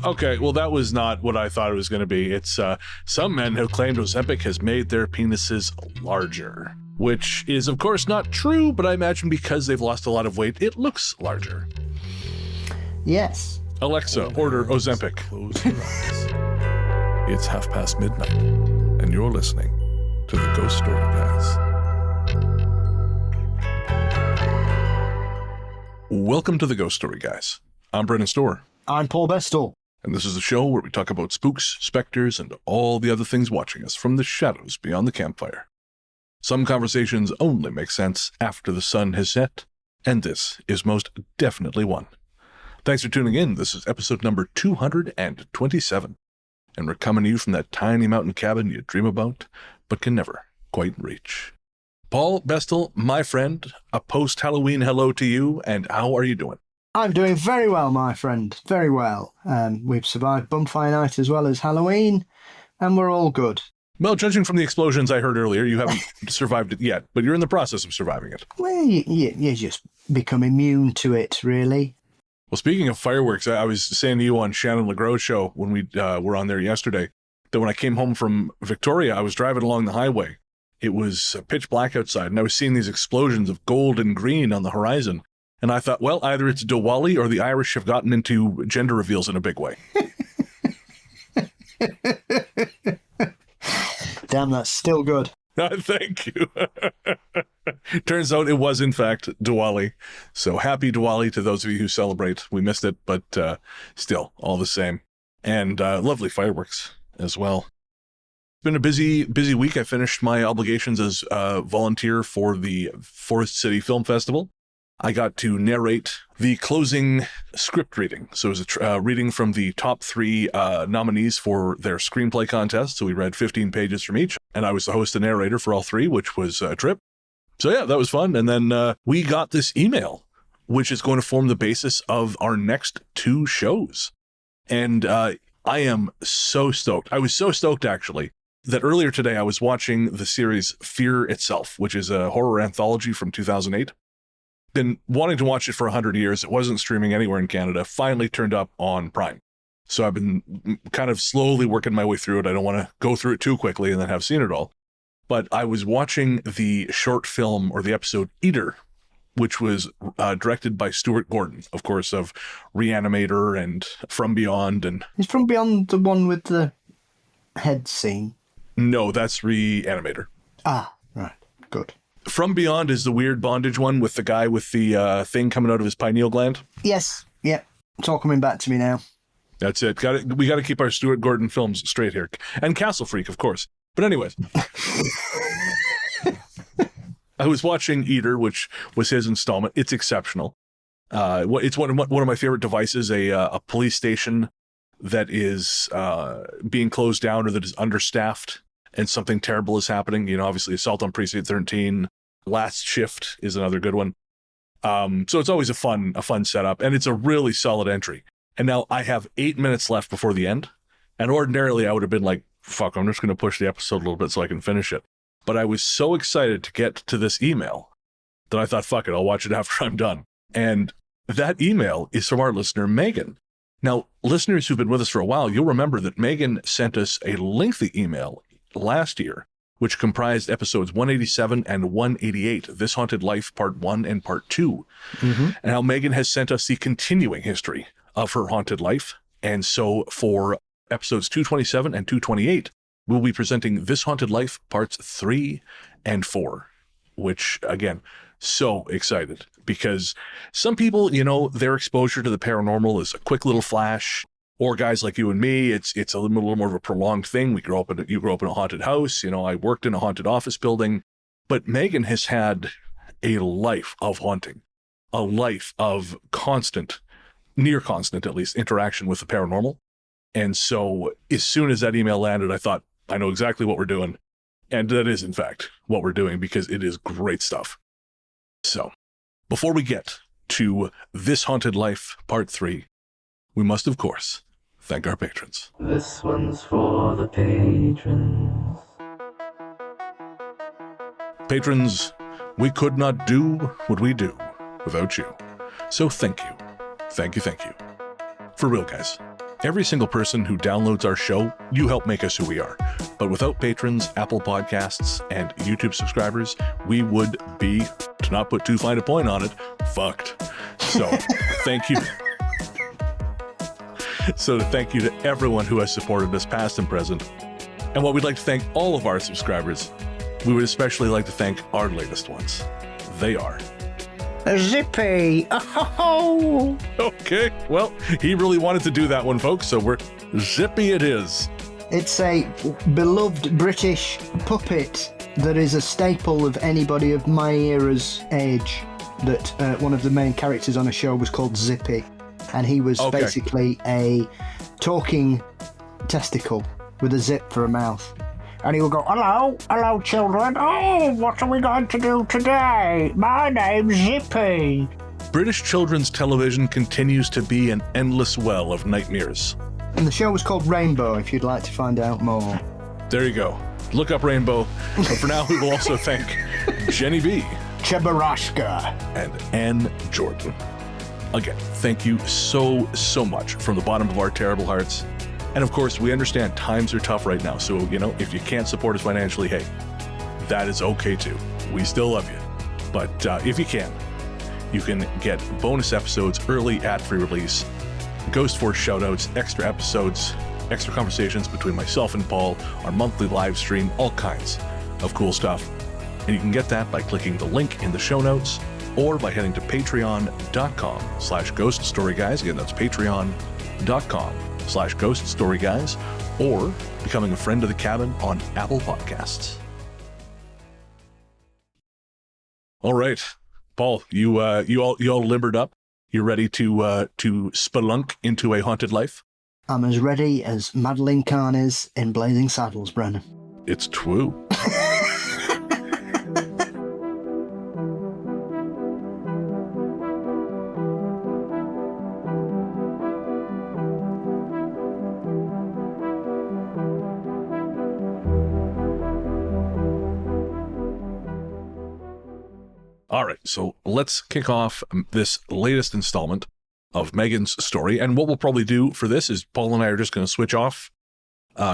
Okay, well, that was not what I thought it was going to be. It's some men have claimed Ozempic has made their penises larger, which is, of course, not true, but I imagine because they've lost a lot of weight, it looks larger. Yes. Alexa, order Ozempic. Close your eyes. It's midnight, and you're listening to the Ghost Story Guys. Welcome to the Ghost Story Guys. I'm Brennan Storr. I'm Paul Bestall. And this is a show where we talk about spooks, specters, and all the other things watching us from the shadows beyond the campfire. Some conversations only make sense after the sun has set, and this is most definitely one. Thanks for tuning in. This is episode number 227, and we're coming to you from that tiny mountain cabin you dream about, but can never quite reach. Paul Bestall, my friend, a post-Halloween hello to you, and how are you doing? I'm doing very well, my friend. Very well. We've survived Bonfire Night as well as Halloween, and we're all good. Well, judging from the explosions I heard earlier, you haven't survived it yet, but you're in the process of surviving it. Well, you just become immune to it, really. Well, speaking of fireworks, I was saying to you on Shannon LeGros' show when we were on there yesterday, that when I came home from Victoria, I was driving along the highway. It was pitch black outside, and I was seeing these explosions of gold and green on the horizon. And I thought, well, either it's Diwali or the Irish have gotten into gender reveals in a big way. Damn, that's still good. Thank you. Turns out it was, in fact, Diwali. So happy Diwali to those of you who celebrate. We missed it, but still, all the same. And lovely fireworks as well. It's been a busy week. I finished my obligations as a volunteer for the Forest City Film Festival. I got to narrate the closing script reading. So it was a reading from the top 3 nominees for their screenplay contest. So we read 15 pages from each, and I was the host and narrator for all 3, which was a trip. So yeah, that was fun. And then we got this email, which is going to form the basis of our next 2 shows. And I am so stoked. I was so stoked, actually, that earlier today I was watching the series Fear Itself, which is a horror anthology from 2008. Been wanting to watch it for 100 years. It wasn't streaming anywhere in Canada. Finally turned up on Prime. So I've been kind of slowly working my way through it. I don't want to go through it too quickly and then have seen it all. But I was watching the short film or the episode Eater, which was directed by Stuart Gordon, of course, of Reanimator and From Beyond. And Is From Beyond the one with the head scene? No, that's Reanimator. Ah, right. Good. From Beyond is the weird bondage one with the guy with the thing coming out of his pineal gland. Yes. Yep. It's all coming back to me now. That's it. We got to keep our Stuart Gordon films straight here. And Castle Freak, of course. But anyways. I was watching Eater, which was his installment. It's exceptional. It's one of my favorite devices, a police station that is being closed down or that is understaffed and something terrible is happening. You know, obviously Assault on Precinct 13, Last Shift is another good one. So it's always a fun setup, and it's a really solid entry. And now I have 8 minutes left before the end. And ordinarily I would have been like, fuck, I'm just going to push the episode a little bit so I can finish it. But I was so excited to get to this email that I thought, fuck it, I'll watch it after I'm done. And that email is from our listener, Meghan. Now, listeners who've been with us for a while, you'll remember that Meghan sent us a lengthy email last year, which comprised episodes 187 and 188, This Haunted Life Part 1 and Part 2. Mm-hmm. And how Meghan has sent us the continuing history of her haunted life. And so for episodes 227 and 228, we'll be presenting This Haunted Life Parts 3 and 4, which, again, so excited. Because some people, you know, their exposure to the paranormal is a quick little flash. Or guys like you and me, it's a little more of a prolonged thing. You grew up in a haunted house. You know, I worked in a haunted office building. But Meghan has had a life of haunting, a life of constant, near constant at least, interaction with the paranormal. And so as soon as that email landed, I thought, I know exactly what we're doing. And that is, in fact, what we're doing because it is great stuff. So before we get to This Haunted Life Part 3, we must, of course, thank our patrons. This one's for the patrons. Patrons, we could not do what we do without you. So thank you. Thank you, thank you. For real, guys. Every single person who downloads our show, you help make us who we are. But without patrons, Apple Podcasts, and YouTube subscribers, we would be, to not put too fine a point on it, fucked. So thank you. So thank you to everyone who has supported us, past and present. And while we'd like to thank all of our subscribers, we would especially like to thank our latest ones. They are... Zippy! Oh! Okay, well, he really wanted to do that one, folks, so we're Zippy it is. It's a beloved British puppet that is a staple of anybody of my era's age. That one of the main characters on a show was called Zippy, and he was basically a talking testicle with a zip for a mouth. And he would go, hello children, oh, what are we going to do today? My name's Zippy. British children's television continues to be an endless well of nightmares. And the show was called Rainbow, if you'd like to find out more. There you go. Look up Rainbow. But for now, we will also thank Jenny B. Chebarashka. And Ann Jordan. Again, thank you so much from the bottom of our terrible hearts. And of course, we understand times are tough right now. So, if you can't support us financially, hey, that is okay too. We still love you. But if you can get bonus episodes, early ad-free release, Ghost Force shoutouts, extra episodes, extra conversations between myself and Paul, our monthly live stream, all kinds of cool stuff. And you can get that by clicking the link in the show notes or by heading to patreon.com/ghoststoryguys. Again, that's patreon.com/ghoststoryguys, or becoming a friend of the cabin on Apple Podcasts. All right, Paul, you all limbered up. You ready to spelunk into a haunted life? I'm as ready as Madeline Kahn is in Blazing Saddles, Brennan. It's true. All right, so let's kick off this latest installment of Meghan's story. And what we'll probably do for this is Paul and I are just going to switch off.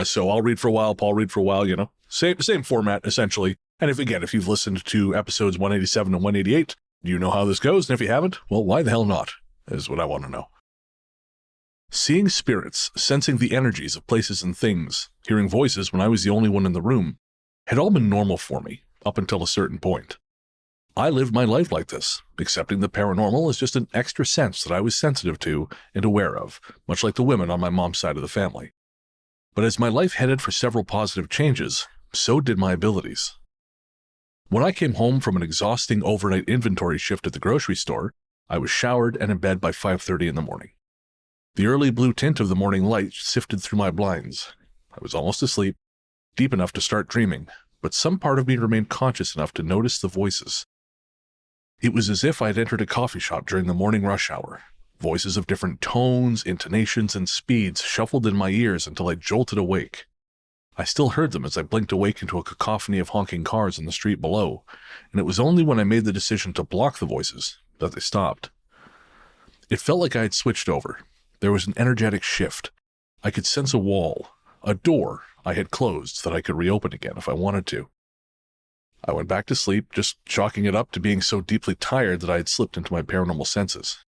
So I'll read for a while, Paul read for a while, same format, essentially. And if you've listened to episodes 187 and 188, you know how this goes. And if you haven't, well, why the hell not, is what I want to know. Seeing spirits, sensing the energies of places and things, hearing voices when I was the only one in the room, had all been normal for me up until a certain point. I lived my life like this, accepting the paranormal as just an extra sense that I was sensitive to and aware of, much like the women on my mom's side of the family. But as my life headed for several positive changes, so did my abilities. When I came home from an exhausting overnight inventory shift at the grocery store, I was showered and in bed by 5:30 in the morning. The early blue tint of the morning light sifted through my blinds. I was almost asleep, deep enough to start dreaming, but some part of me remained conscious enough to notice the voices. It was as if I'd entered a coffee shop during the morning rush hour. Voices of different tones, intonations, and speeds shuffled in my ears until I jolted awake. I still heard them as I blinked awake into a cacophony of honking cars in the street below, and it was only when I made the decision to block the voices that they stopped. It felt like I had switched over. There was an energetic shift. I could sense a wall, a door I had closed that I could reopen again if I wanted to. I went back to sleep, just chalking it up to being so deeply tired that I had slipped into my paranormal senses.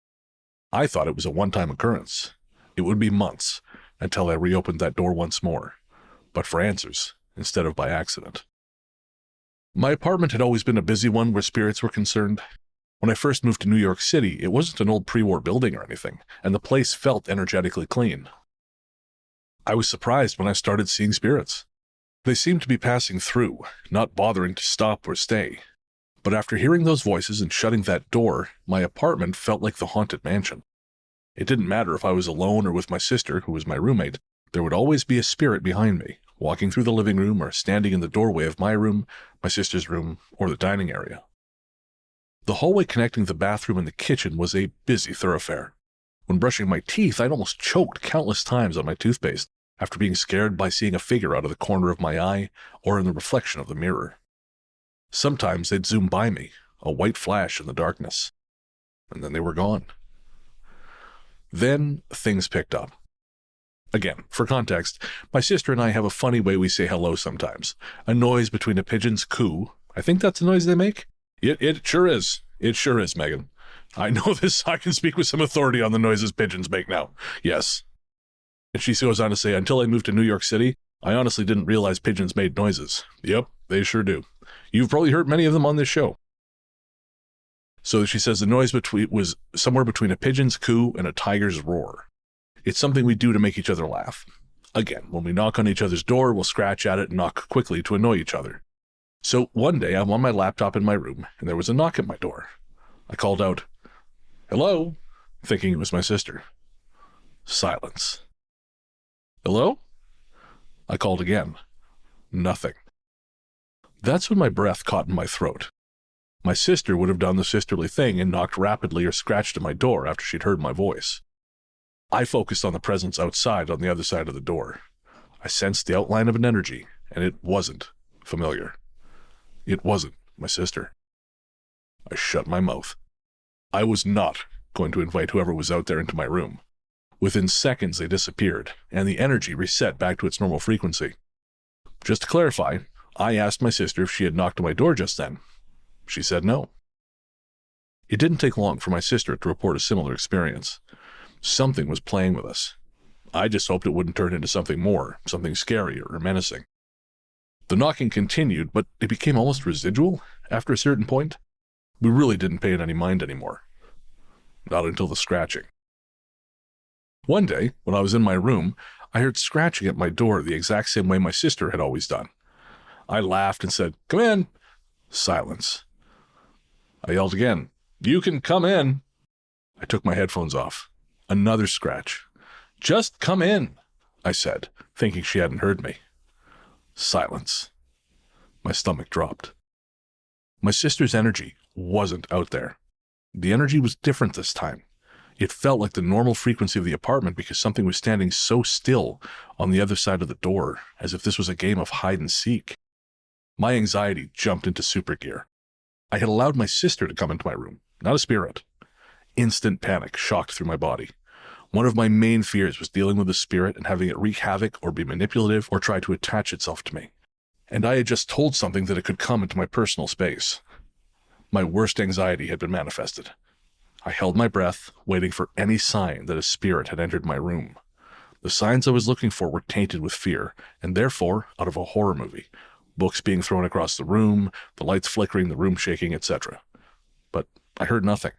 I thought it was a one-time occurrence. It would be months until I reopened that door once more, but for answers instead of by accident. My apartment had always been a busy one where spirits were concerned. When I first moved to New York City, it wasn't an old pre-war building or anything, and the place felt energetically clean. I was surprised when I started seeing spirits. They seemed to be passing through, not bothering to stop or stay. But after hearing those voices and shutting that door, my apartment felt like the haunted mansion. It didn't matter if I was alone or with my sister, who was my roommate. There would always be a spirit behind me, walking through the living room or standing in the doorway of my room, my sister's room, or the dining area. The hallway connecting the bathroom and the kitchen was a busy thoroughfare. When brushing my teeth, I'd almost choked countless times on my toothpaste, after being scared by seeing a figure out of the corner of my eye or in the reflection of the mirror. Sometimes they'd zoom by me, a white flash in the darkness, and then they were gone. Then things picked up. Again, for context, my sister and I have a funny way we say hello sometimes. A noise between a pigeon's coo. I think that's the noise they make. It sure is. It sure is, Meghan. I know this. I can speak with some authority on the noises pigeons make now. Yes. And she goes on to say, until I moved to New York City, I honestly didn't realize pigeons made noises. Yep, they sure do. You've probably heard many of them on this show. So she says the noise was somewhere between a pigeon's coo and a tiger's roar. It's something we do to make each other laugh. Again, when we knock on each other's door, we'll scratch at it and knock quickly to annoy each other. So one day I'm on my laptop in my room and there was a knock at my door. I called out, "Hello," thinking it was my sister. Silence. "Hello?" I called again. Nothing. That's when my breath caught in my throat. My sister would have done the sisterly thing and knocked rapidly or scratched at my door after she'd heard my voice. I focused on the presence outside on the other side of the door. I sensed the outline of an energy, and it wasn't familiar. It wasn't my sister. I shut my mouth. I was not going to invite whoever was out there into my room. Within seconds, they disappeared, and the energy reset back to its normal frequency. Just to clarify, I asked my sister if she had knocked on my door just then. She said no. It didn't take long for my sister to report a similar experience. Something was playing with us. I just hoped it wouldn't turn into something more, something scarier or menacing. The knocking continued, but it became almost residual after a certain point. We really didn't pay it any mind anymore. Not until the scratching. One day, when I was in my room, I heard scratching at my door the exact same way my sister had always done. I laughed and said, "Come in." Silence. I yelled again, "You can come in." I took my headphones off. Another scratch. "Just come in," I said, thinking she hadn't heard me. Silence. My stomach dropped. My sister's energy wasn't out there. The energy was different this time. It felt like the normal frequency of the apartment because something was standing so still on the other side of the door, as if this was a game of hide and seek. My anxiety jumped into super gear. I had allowed my sister to come into my room, not a spirit. Instant panic shocked through my body. One of my main fears was dealing with a spirit and having it wreak havoc or be manipulative or try to attach itself to me. And I had just told something that it could come into my personal space. My worst anxiety had been manifested. I held my breath, waiting for any sign that a spirit had entered my room. The signs I was looking for were tainted with fear, and therefore out of a horror movie. Books being thrown across the room, the lights flickering, the room shaking, etc. But I heard nothing.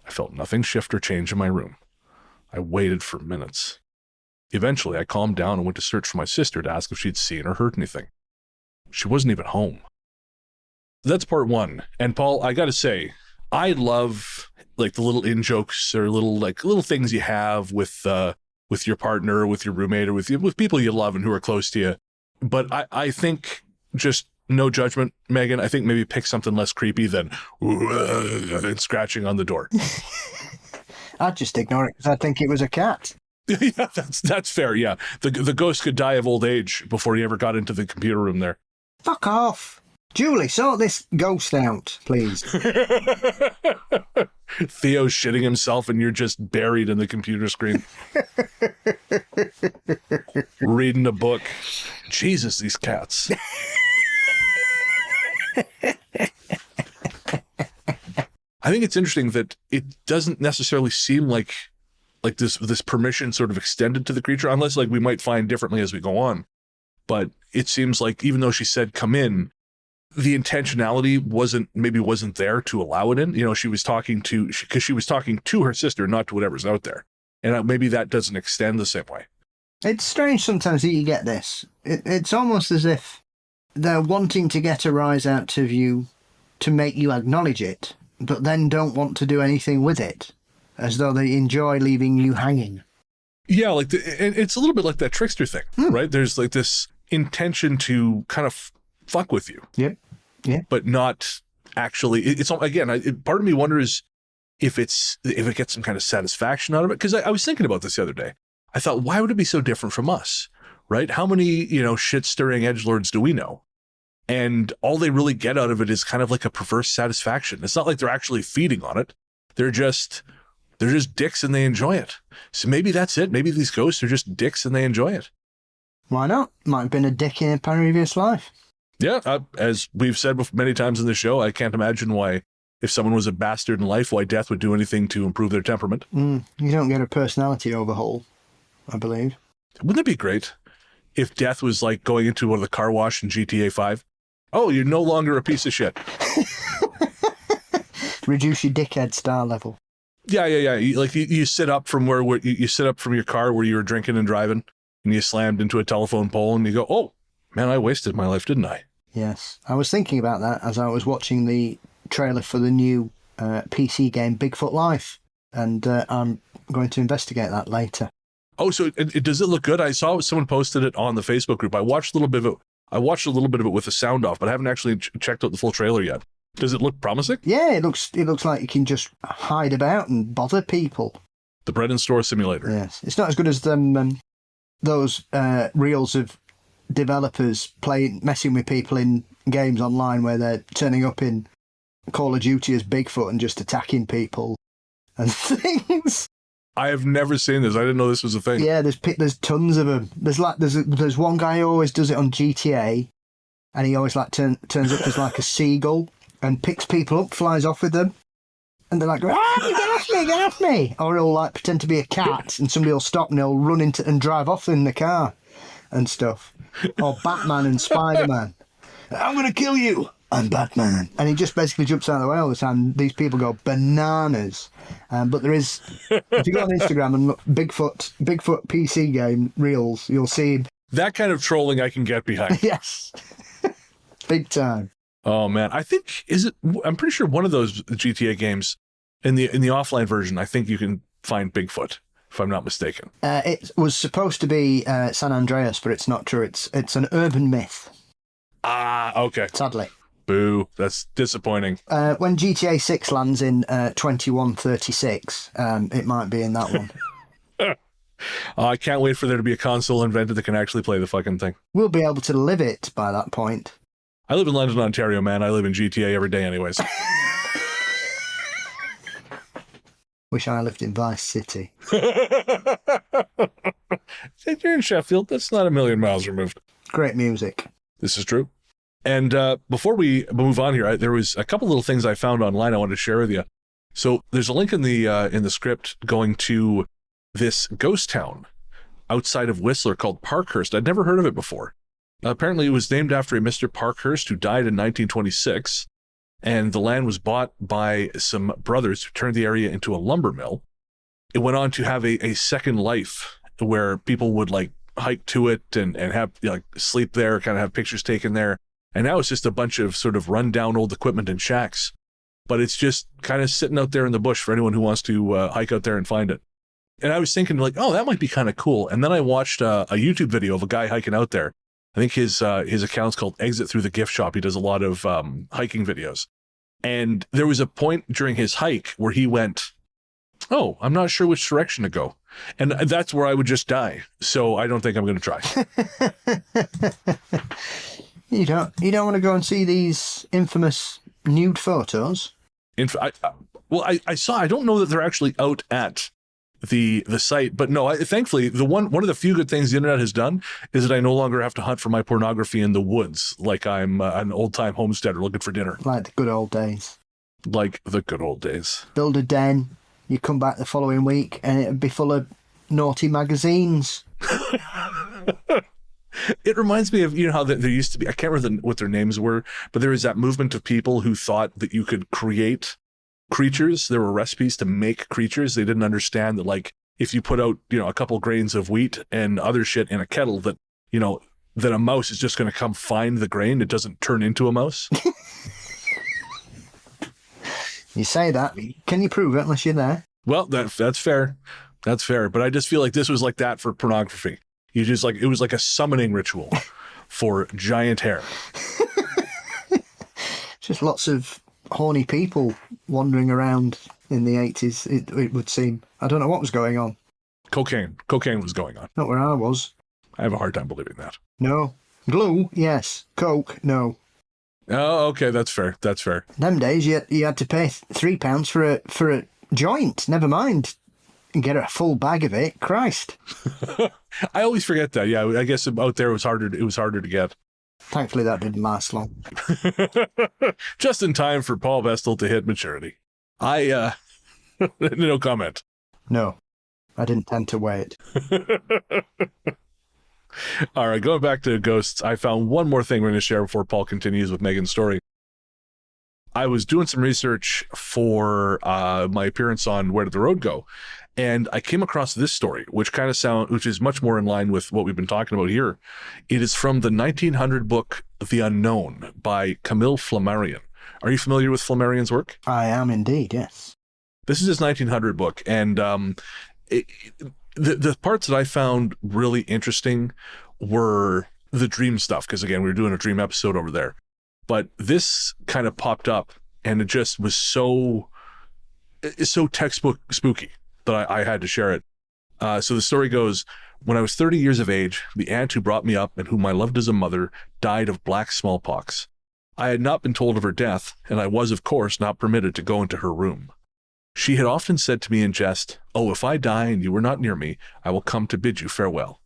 I felt nothing shift or change in my room. I waited for minutes. Eventually, I calmed down and went to search for my sister to ask if she'd seen or heard anything. She wasn't even home. That's part one. And Paul, I gotta say, I love like the little in-jokes or little things you have with your partner, with your roommate, or with people you love and who are close to you. But I think, just no judgment, Meghan, I think maybe pick something less creepy than and scratching on the door. I'd just ignore it because I think it was a cat. Yeah, that's fair. Yeah, the ghost could die of old age before he ever got into the computer room there. Fuck off. Julie, sort this ghost out, please. Theo's shitting himself and you're just buried in the computer screen. Reading a book. Jesus, these cats. I think it's interesting that it doesn't necessarily seem like this permission sort of extended to the creature, unless like we might find differently as we go on. But it seems like even though she said come in, the intentionality wasn't there to allow it in. You know, she was talking to her sister, not to whatever's out there. And maybe that doesn't extend the same way. It's strange sometimes that you get this. It's almost as if they're wanting to get a rise out of you to make you acknowledge it, but then don't want to do anything with it, as though they enjoy leaving you hanging. Yeah, like it's a little bit like that trickster thing, right? There's like this intention to kind of fuck with you. Yep. Yeah. But not actually. It's again. Part of me wonders if it gets some kind of satisfaction out of it. Because I was thinking about this the other day. I thought, why would it be so different from us, right? How many shit-stirring edgelords do we know? And all they really get out of it is kind of like a perverse satisfaction. It's not like they're actually feeding on it. They're just They're just dicks and they enjoy it. So maybe that's it. Maybe these ghosts are just dicks and they enjoy it. Why not? Might have been a dick in a previous life. Yeah, as we've said many times in the show, I can't imagine why, if someone was a bastard in life, why death would do anything to improve their temperament. You don't get a personality overhaul, I believe. Wouldn't it be great if death was like going into one of the car wash in GTA 5? Oh, you're no longer a piece of shit. Reduce your dickhead star level. Yeah. You sit up from where you sit up from your car where you were drinking and driving, and you slammed into a telephone pole, and you go, "Oh, man, I wasted my life, didn't I?" Yes, I was thinking about that as I was watching the trailer for the new PC game Bigfoot Life, and I'm going to investigate that later. Oh, so does it look good? I saw someone posted it on the Facebook group. I watched a little bit of it with the sound off, but I haven't actually checked out the full trailer yet. Does it look promising? Yeah, it looks like you can just hide about and bother people. The Brennan Storr simulator. Yes, it's not as good as those reels of developers messing with people in games online where they're turning up in Call of Duty as Bigfoot and just attacking people and things. I have never seen this. I didn't know this was a thing. Yeah, there's tons of them. There's one guy who always does it on GTA, and he always turns up as like a seagull and picks people up, flies off with them, and they're like, get off me! Or he'll like pretend to be a cat, and somebody will stop and he'll run into and drive off in the car and stuff. Or Batman and Spider-Man. I'm gonna kill you. I'm Batman. And he just basically jumps out of the way all the time. These people go bananas. But there is, if you go on Instagram and look, Bigfoot PC game reels, you'll see that kind of trolling I can get behind. Yes. Big time. Oh man, I'm pretty sure one of those GTA games in the offline version, I think you can find Bigfoot, if I'm not mistaken. It was supposed to be San Andreas, but it's not true. It's an urban myth. Ah, okay. Sadly. Boo, that's disappointing. When GTA 6 lands in 2136, it might be in that one. I can't wait for there to be a console invented that can actually play the fucking thing. We'll be able to live it by that point. I live in London, Ontario, man. I live in GTA every day anyways. Wish I lived in Vice City. You're in Sheffield. That's not a million miles removed. Great music. This is true. And before we move on here, there was a couple little things I found online I wanted to share with you. So there's a link in the script going to this ghost town outside of Whistler called Parkhurst. I'd never heard of it before. Apparently, it was named after a Mr. Parkhurst who died in 1926, and the land was bought by some brothers who turned the area into a lumber mill. It went on to have a second life where people would like hike to it and have sleep there, kind of have pictures taken there. And now it's just a bunch of sort of rundown old equipment and shacks. But it's just kind of sitting out there in the bush for anyone who wants to hike out there and find it. And I was thinking like, oh, that might be kind of cool. And then I watched a YouTube video of a guy hiking out there. I think his account's called Exit Through the Gift Shop. He does a lot of hiking videos. And there was a point during his hike where he went, oh, I'm not sure which direction to go. And that's where I would just die. So I don't think I'm going to try. You don't want to go and see these infamous nude photos? I saw. I don't know that they're actually out at the site, but no. Thankfully, one of the few good things the internet has done is that I no longer have to hunt for my pornography in the woods like I'm an old time homesteader looking for dinner. Like the good old days. Like the good old days. Build a den. You come back the following week, and it'd be full of naughty magazines. It reminds me of, how there used to be, I can't remember what their names were, but there was that movement of people who thought that you could create creatures. There were recipes to make creatures. They didn't understand that, like, if you put out, a couple grains of wheat and other shit in a kettle, that, that a mouse is just going to come find the grain. It doesn't turn into a mouse. You say that. Can you prove it unless you're there? Well, that's fair. That's fair. But I just feel like this was like that for pornography. You just it was like a summoning ritual for giant hair. Just lots of horny people wandering around in the 80s, it would seem. I don't know what was going on. Cocaine was going on. Not where I was. I have a hard time believing that. No. Glue, yes. Coke, no. Oh, okay, that's fair. That's fair. Them days, you had to pay £3 for a joint. Never mind get a full bag of it. Christ. I always forget that. Yeah, I guess out there it was harder to get. Thankfully, that didn't last long. Just in time for Paul Vestal to hit maturity. No comment. No, I didn't tend to wait. All right, going back to ghosts, I found one more thing we're going to share before Paul continues with Meghan's story. I was doing some research for my appearance on Where Did the Road Go? And I came across this story, which is much more in line with what we've been talking about here. It is from the 1900 book, The Unknown, by Camille Flammarion. Are you familiar with Flammarion's work? I am indeed, yes. This is his 1900 book, and the parts that I found really interesting were the dream stuff, because again, we were doing a dream episode over there. But this kind of popped up, and it just was so textbook spooky that I had to share it. So the story goes, when I was 30 years of age, the aunt who brought me up and whom I loved as a mother died of black smallpox. I had not been told of her death, and I was, of course, not permitted to go into her room. She had often said to me in jest, "Oh, if I die and you were not near me, I will come to bid you farewell."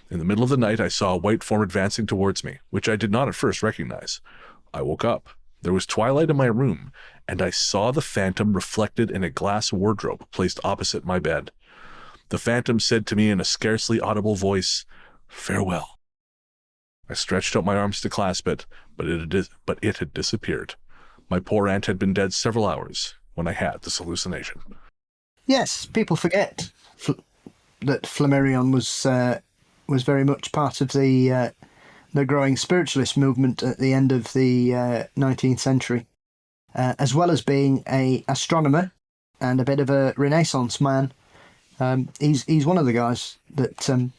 In the middle of the night, I saw a white form advancing towards me, which I did not at first recognize. I woke up. There was twilight in my room, and I saw the phantom reflected in a glass wardrobe placed opposite my bed. The phantom said to me in a scarcely audible voice, "Farewell." I stretched out my arms to clasp it, but it had disappeared. My poor aunt had been dead several hours when I had this hallucination. Yes, people forget that Flammarion was very much part of the growing spiritualist movement at the end of the 19th century, as well as being an astronomer and a bit of a Renaissance man. He's one of the guys that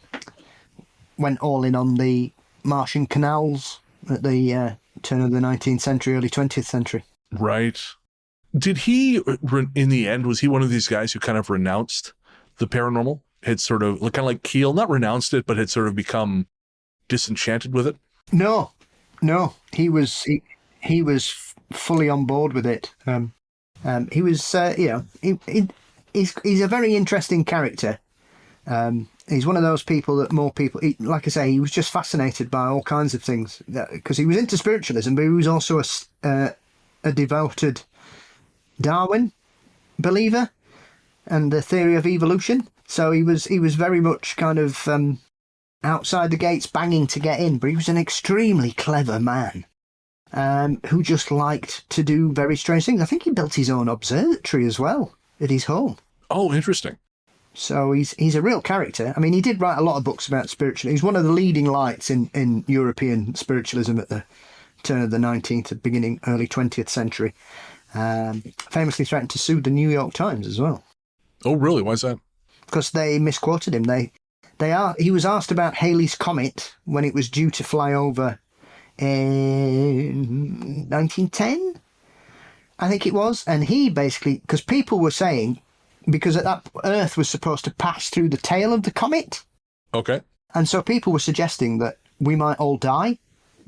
went all in on the Martian canals at the turn of the 19th century, early 20th century. Right. Did he, in the end, was he one of these guys who kind of renounced the paranormal? Had sort of, kind of like Keel, not renounced it, but had sort of become disenchanted with it? No. He was fully on board with it. He was, he's a very interesting character. He's one of those people that more people, like I say, he was just fascinated by all kinds of things because he was into spiritualism, but he was also a devoted Darwin believer and the theory of evolution. So he was very much kind of outside the gates, banging to get in. But he was an extremely clever man who just liked to do very strange things. I think he built his own observatory as well at his home. Oh, interesting. So he's a real character. I mean, he did write a lot of books about spiritualism. He's one of the leading lights in European spiritualism at the turn of the 19th, beginning early 20th century. Famously threatened to sue the New York Times as well. Oh, really? Why is that? Because they misquoted him. He was asked about Halley's Comet when it was due to fly over in 1910, I think it was. And he basically, because people were saying, because at that Earth was supposed to pass through the tail of the comet. Okay. And so people were suggesting that we might all die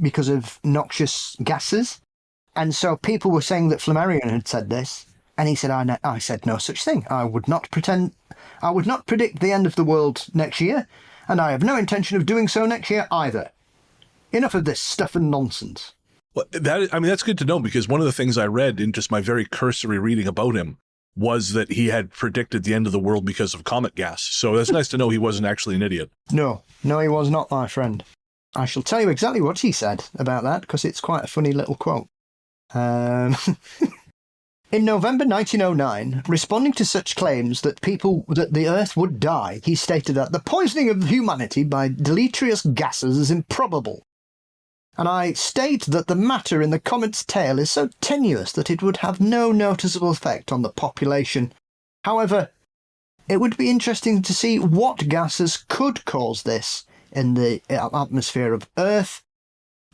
because of noxious gases. And so people were saying that Flammarion had said this. And he said, I said no such thing. I would not predict the end of the world next year, and I have no intention of doing so next year either. Enough of this stuff and nonsense. Well, that's good to know, because one of the things I read in just my very cursory reading about him was that he had predicted the end of the world because of comet gas. So that's nice to know he wasn't actually an idiot. No, he was not, my friend. I shall tell you exactly what he said about that, because it's quite a funny little quote. In November 1909, responding to such claims that the Earth would die, he stated that the poisoning of humanity by deleterious gases is improbable. And I state that the matter in the comet's tail is so tenuous that it would have no noticeable effect on the population. However, it would be interesting to see what gases could cause this in the atmosphere of Earth,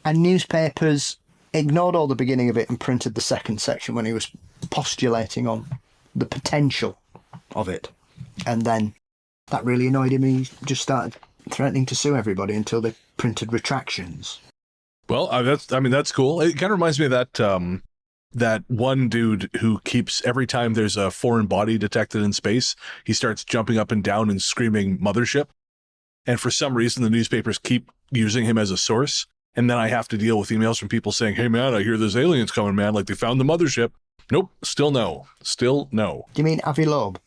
and newspapers ignored all the beginning of it and printed the second section when he was postulating on the potential of it. And then that really annoyed him. He just started threatening to sue everybody until they printed retractions. Well, that's cool. It kind of reminds me of that that one dude who keeps, every time there's a foreign body detected in space, he starts jumping up and down and screaming mothership. And for some reason, the newspapers keep using him as a source. And then I have to deal with emails from people saying, hey, man, I hear there's aliens coming, man. Like they found the mothership. Nope. Still no. Still no. Do you mean Avi Loeb?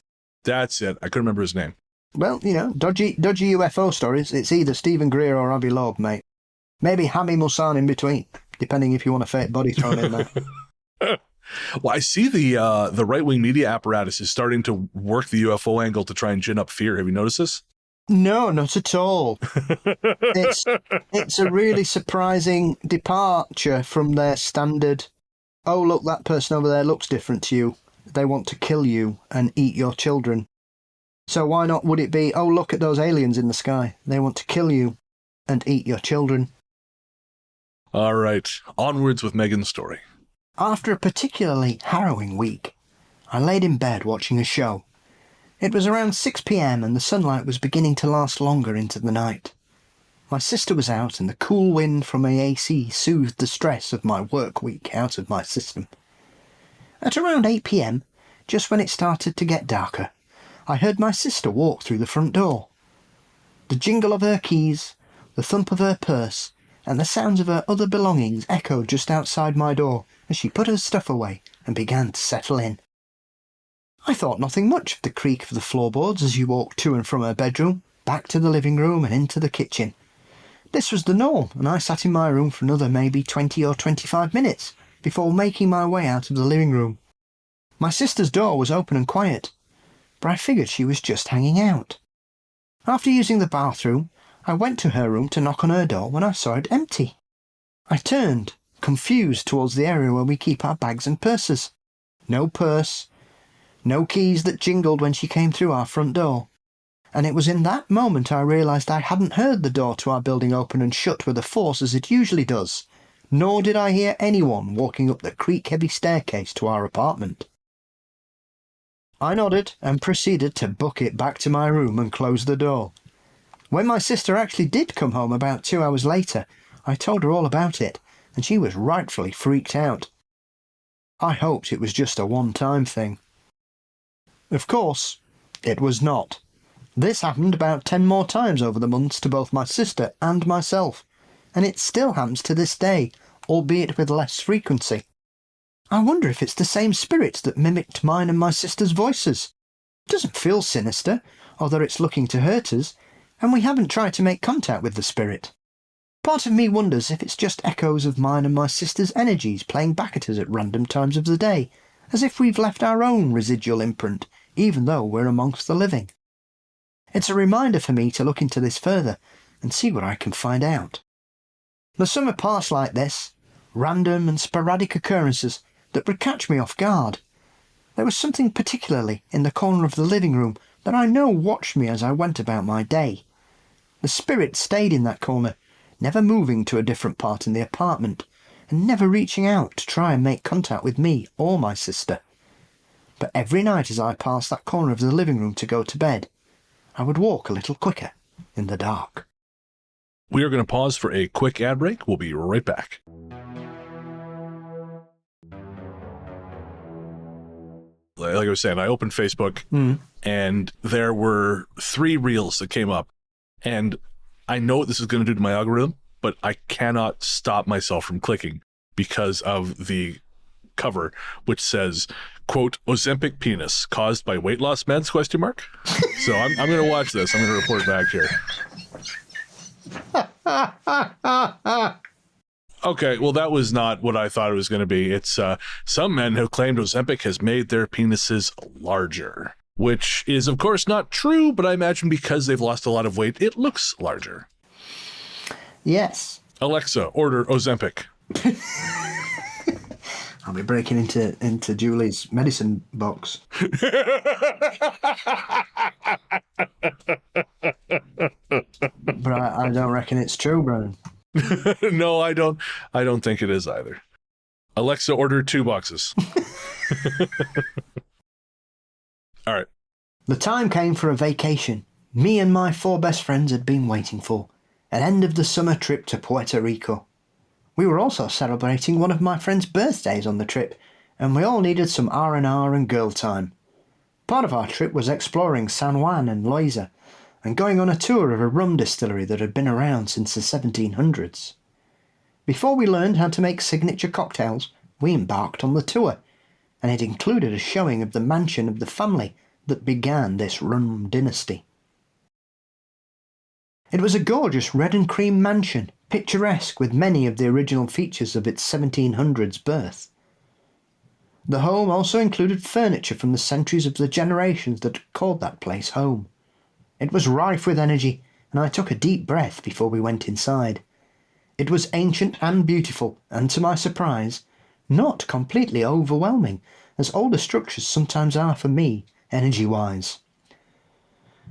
That's it. I couldn't remember his name. Well, you know, dodgy UFO stories. It's either Stephen Greer or Avi Loeb, mate. Maybe Hami Mulsan in between, depending if you want a fake body thrown in there. Well, I see the right-wing media apparatus is starting to work the UFO angle to try and gin up fear. Have you noticed this? No, not at all. It's a really surprising departure from their standard, oh, look, that person over there looks different to you. They want to kill you and eat your children. So why not would it be, oh, look at those aliens in the sky. They want to kill you and eat your children. All right. Onwards with Meghan's story. After a particularly harrowing week, I laid in bed watching a show. It was around 6 p.m. and the sunlight was beginning to last longer into the night. My sister was out and the cool wind from my AC soothed the stress of my work week out of my system. At around 8 p.m, just when it started to get darker, I heard my sister walk through the front door. The jingle of her keys, the thump of her purse, and the sounds of her other belongings echoed just outside my door as she put her stuff away and began to settle in. I thought nothing much of the creak of the floorboards as you walked to and from her bedroom, back to the living room and into the kitchen. This was the norm, and I sat in my room for another maybe 20 or 25 minutes before making my way out of the living room. My sister's door was open and quiet, but I figured she was just hanging out. After using the bathroom, I went to her room to knock on her door when I saw it empty. I turned, confused, towards the area where we keep our bags and purses. No purse, no keys that jingled when she came through our front door. And it was in that moment I realised I hadn't heard the door to our building open and shut with a force as it usually does, nor did I hear anyone walking up the creak-heavy staircase to our apartment. I nodded and proceeded to book it back to my room and close the door. When my sister actually did come home about 2 hours later, I told her all about it, and she was rightfully freaked out. I hoped it was just a one-time thing. Of course, it was not. This happened about 10 more times over the months to both my sister and myself, and it still happens to this day, albeit with less frequency. I wonder if it's the same spirit that mimicked mine and my sister's voices. It doesn't feel sinister, although it's looking to hurt us, and we haven't tried to make contact with the spirit. Part of me wonders if it's just echoes of mine and my sister's energies playing back at us at random times of the day, as if we've left our own residual imprint, even though we're amongst the living. It's a reminder for me to look into this further and see what I can find out. There's some past like this, random and sporadic occurrences that would catch me off guard. There was something particularly in the corner of the living room that I know watched me as I went about my day. The spirit stayed in that corner, never moving to a different part in the apartment, and never reaching out to try and make contact with me or my sister. But every night as I passed that corner of the living room to go to bed, I would walk a little quicker in the dark. We are going to pause for a quick ad break. We'll be right back. Like I was saying, I opened Facebook and there were 3 reels that came up. And I know what this is going to do to my algorithm, but I cannot stop myself from clicking because of the cover, which says, quote, Ozempic penis caused by weight loss meds, ? So I'm going to watch this. I'm going to report back here. Okay, well, that was not what I thought it was going to be. It's some men have claimed Ozempic has made their penises larger, which is, of course, not true, but I imagine because they've lost a lot of weight, it looks larger. Yes. Alexa, order Ozempic. I'll be breaking into Julie's medicine box. But I don't reckon it's true, Brennan. No, I don't think it is either. Alexa, order 2 boxes. All right. The time came for a vacation me and my 4 best friends had been waiting for, an end of the summer trip to Puerto Rico. We were also celebrating one of my friend's birthdays on the trip, and we all needed some R&R and girl time. Part of our trip was exploring San Juan and Loiza, and going on a tour of a rum distillery that had been around since the 1700s. Before we learned how to make signature cocktails, we embarked on the tour, and it included a showing of the mansion of the family that began this rum dynasty. It was a gorgeous red and cream mansion, picturesque with many of the original features of its 1700s birth. The home also included furniture from the centuries of the generations that called that place home. It was rife with energy, and I took a deep breath before we went inside. It was ancient and beautiful, and to my surprise, not completely overwhelming, as older structures sometimes are for me, energy-wise.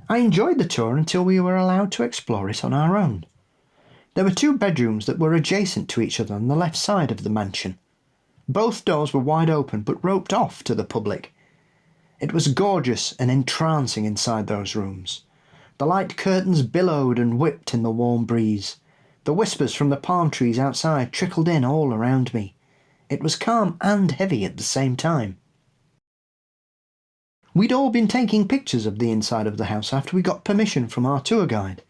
I enjoyed the tour until we were allowed to explore it on our own. There were 2 bedrooms that were adjacent to each other on the left side of the mansion. Both doors were wide open but roped off to the public. It was gorgeous and entrancing inside those rooms. The light curtains billowed and whipped in the warm breeze. The whispers from the palm trees outside trickled in all around me. It was calm and heavy at the same time. We'd all been taking pictures of the inside of the house after we got permission from our tour guide.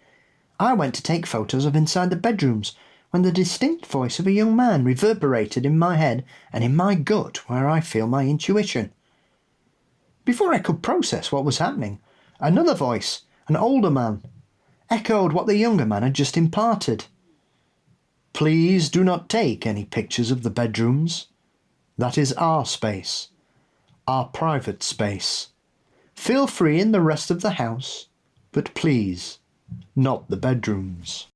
I went to take photos of inside the bedrooms when the distinct voice of a young man reverberated in my head and in my gut where I feel my intuition. Before I could process what was happening, another voice, an older man, echoed what the younger man had just imparted. Please do not take any pictures of the bedrooms. That is our space, our private space. Feel free in the rest of the house, but please, not the bedrooms.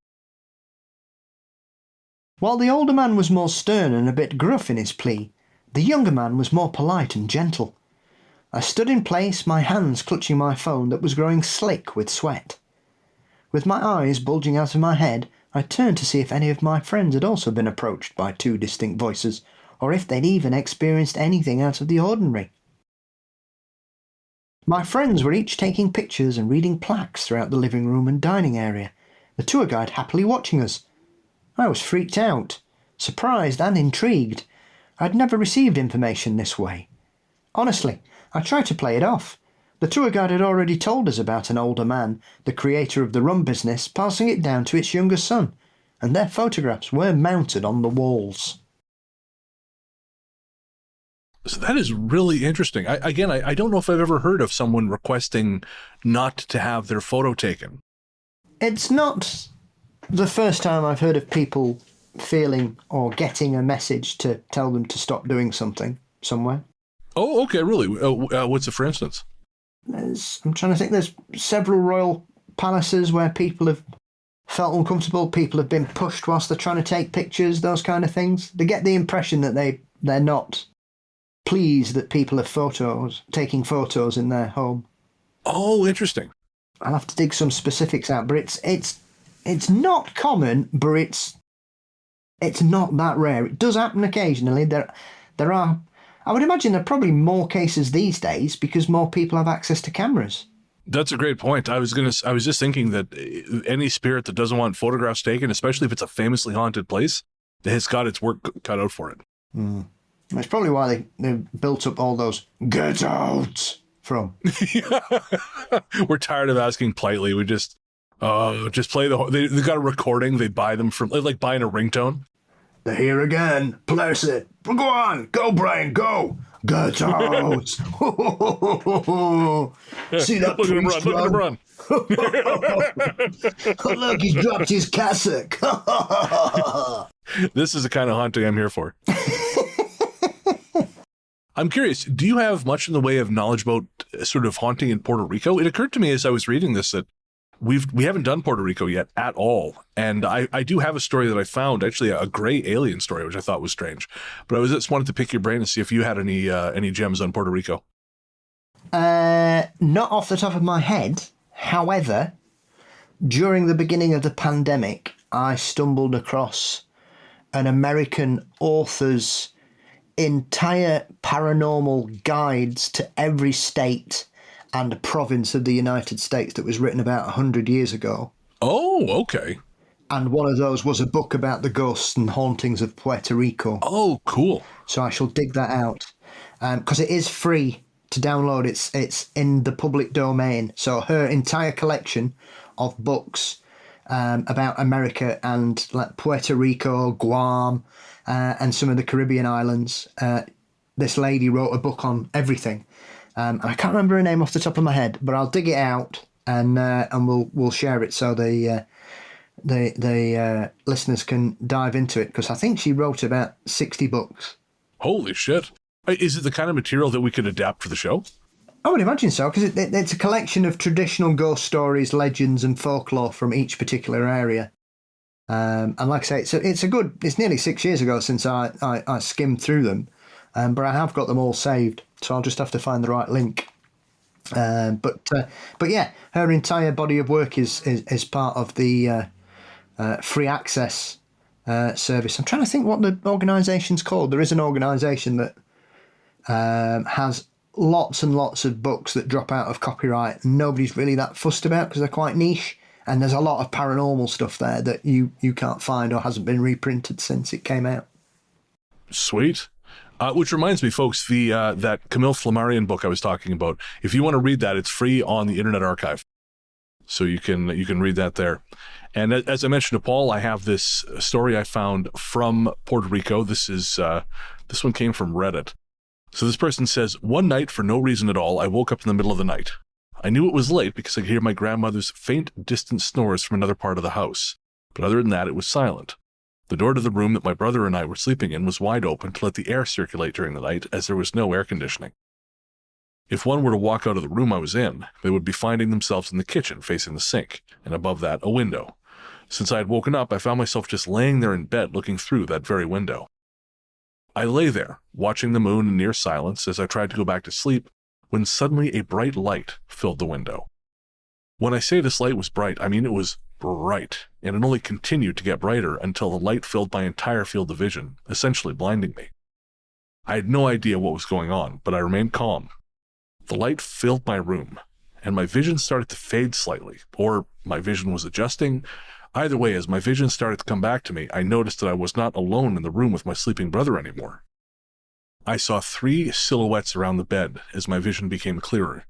While the older man was more stern and a bit gruff in his plea, the younger man was more polite and gentle. I stood in place, my hands clutching my phone that was growing slick with sweat. With my eyes bulging out of my head, I turned to see if any of my friends had also been approached by 2 distinct voices, or if they'd even experienced anything out of the ordinary. My friends were each taking pictures and reading plaques throughout the living room and dining area, the tour guide happily watching us. I was freaked out, surprised and intrigued. I'd never received information this way. Honestly, I tried to play it off. The tour guide had already told us about an older man, the creator of the rum business, passing it down to its younger son, and their photographs were mounted on the walls. So that is really interesting. I don't know if I've ever heard of someone requesting not to have their photo taken. It's not the first time I've heard of people feeling or getting a message to tell them to stop doing something somewhere. Oh, okay, really? What's it, for instance? I'm trying to think. There's several royal palaces where people have felt uncomfortable. People have been pushed whilst they're trying to take pictures, those kind of things. They get the impression that they're not pleased that people are taking photos in their home. Oh, interesting. I'll have to dig some specifics out, but it's not common, but it's not that rare. It does happen occasionally. There are, I would imagine there are probably more cases these days because more people have access to cameras. That's a great point. I was just thinking that any spirit that doesn't want photographs taken, especially if it's a famously haunted place, has got its work cut out for it. Mm. That's probably why they built up all those "get out" from. We're tired of asking politely. We just play they got a recording. They buy them from, like buying a ringtone. They're here again. Place it. Go on. Go, Brian. Go. Get out. See that? Look at him run. Oh, look, he's dropped his cassock. This is the kind of haunting I'm here for. I'm curious, do you have much in the way of knowledge about sort of haunting in Puerto Rico? It occurred to me as I was reading this that we haven't done Puerto Rico yet at all. And I do have a story that I found, actually a gray alien story, which I thought was strange. But I just wanted to pick your brain and see if you had any gems on Puerto Rico. Not off the top of my head. However, during the beginning of the pandemic, I stumbled across an American author's entire paranormal guides to every state and province of the United States that was written about 100 years ago. Oh, okay. And one of those was a book about the ghosts and hauntings of Puerto Rico. Oh, cool. So I shall dig that out. because it is free to download. It's in the public domain. So her entire collection of books about America and like Puerto Rico, Guam, and some of the Caribbean islands. This lady wrote a book on everything. I can't remember her name off the top of my head, but I'll dig it out and we'll share it so the listeners can dive into it, because I think she wrote about 60 books. Holy shit. Is it the kind of material that we could adapt for the show? I would imagine so, because it's a collection of traditional ghost stories, legends, and folklore from each particular area. And like I say, it's nearly 6 years ago since I skimmed through them, but I have got them all saved, so I'll just have to find the right link. But yeah, her entire body of work is part of the free access service. I'm trying to think what the organisation's called. There is an organisation that has lots and lots of books that drop out of copyright and nobody's really that fussed about because they're quite niche, and there's a lot of paranormal stuff there that you can't find or hasn't been reprinted since it came out. Sweet. Which reminds me, folks, that Camille Flammarion book I was talking about, if you want to read that, it's free on the Internet Archive. So you can read that there. And as I mentioned to Paul, I have this story I found from Puerto Rico. This one came from Reddit. So this person says, one night, for no reason at all, I woke up in the middle of the night. I knew it was late because I could hear my grandmother's faint, distant snores from another part of the house. But other than that, it was silent. The door to the room that my brother and I were sleeping in was wide open to let the air circulate during the night, as there was no air conditioning. If one were to walk out of the room I was in, they would be finding themselves in the kitchen facing the sink, and above that, a window. Since I had woken up, I found myself just laying there in bed looking through that very window. I lay there, watching the moon in near silence as I tried to go back to sleep, when suddenly a bright light filled the window. When I say this light was bright, I mean it was bright, and it only continued to get brighter until the light filled my entire field of vision, essentially blinding me. I had no idea what was going on, but I remained calm. The light filled my room, and my vision started to fade slightly, or my vision was adjusting. Either way, as my vision started to come back to me, I noticed that I was not alone in the room with my sleeping brother anymore. I saw 3 silhouettes around the bed as my vision became clearer,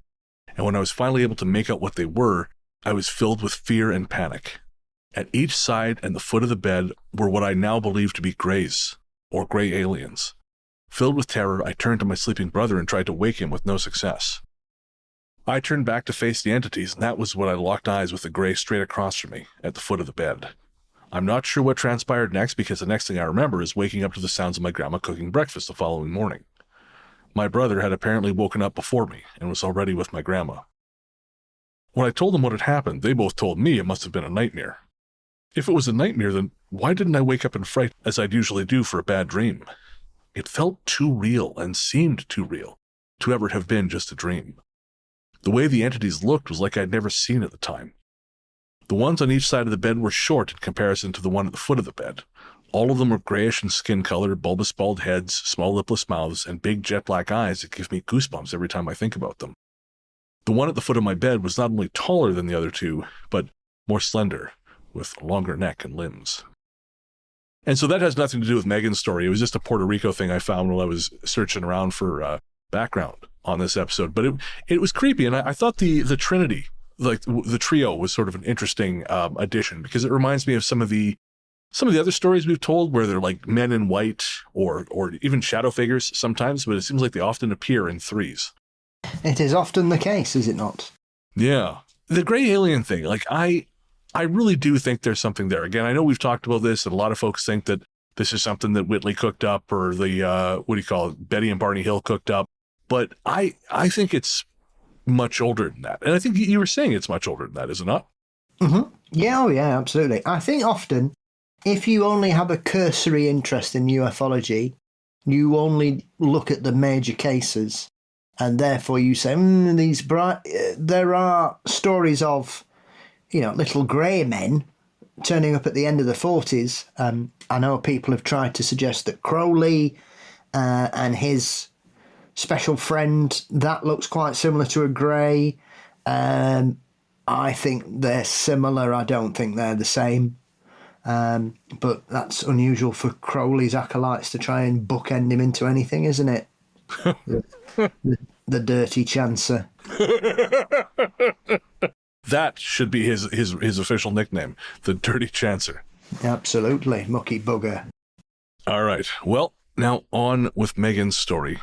and when I was finally able to make out what they were, I was filled with fear and panic. At each side and the foot of the bed were what I now believe to be greys, or gray aliens. Filled with terror, I turned to my sleeping brother and tried to wake him with no success. I turned back to face the entities, and that was when I locked eyes with the gray straight across from me, at the foot of the bed. I'm not sure what transpired next, because the next thing I remember is waking up to the sounds of my grandma cooking breakfast the following morning. My brother had apparently woken up before me, and was already with my grandma. When I told them what had happened, they both told me it must have been a nightmare. If it was a nightmare, then why didn't I wake up in fright, as I'd usually do for a bad dream? It felt too real, and seemed too real, to ever have been just a dream. The way the entities looked was like I'd never seen at the time. The ones on each side of the bed were short in comparison to the one at the foot of the bed. All of them were grayish in skin color, bulbous bald heads, small lipless mouths, and big jet black eyes that give me goosebumps every time I think about them. The one at the foot of my bed was not only taller than the other two, but more slender, with a longer neck and limbs. And so that has nothing to do with Meghan's story. It was just a Puerto Rico thing I found while I was searching around for background on this episode. But it was creepy, and I thought the Trinity, like the trio, was sort of an interesting addition, because it reminds me of some of the other stories we've told where they're like men in white or even shadow figures sometimes, but it seems like they often appear in threes. It is often the case, is it not? Yeah. The gray alien thing, like I really do think there's something there. Again, I know we've talked about this, and a lot of folks think that this is something that Whitley cooked up, or the, Betty and Barney Hill cooked up. But I think it's much older than that. And I think you were saying it's much older than that, is it not? Mm-hmm. Yeah, absolutely. I think often, if you only have a cursory interest in ufology, you only look at the major cases, and therefore you say, there are stories of, little grey men turning up at the end of the 40s. I know people have tried to suggest that Crowley and his special friend, that looks quite similar to a grey. I think they're similar. I don't think they're the same. But that's unusual for Crowley's acolytes to try and bookend him into anything, isn't it? The dirty chancer. That should be his official nickname, the Dirty Chancer. Absolutely, mucky bugger. All right. Well, now on with Meghan's story.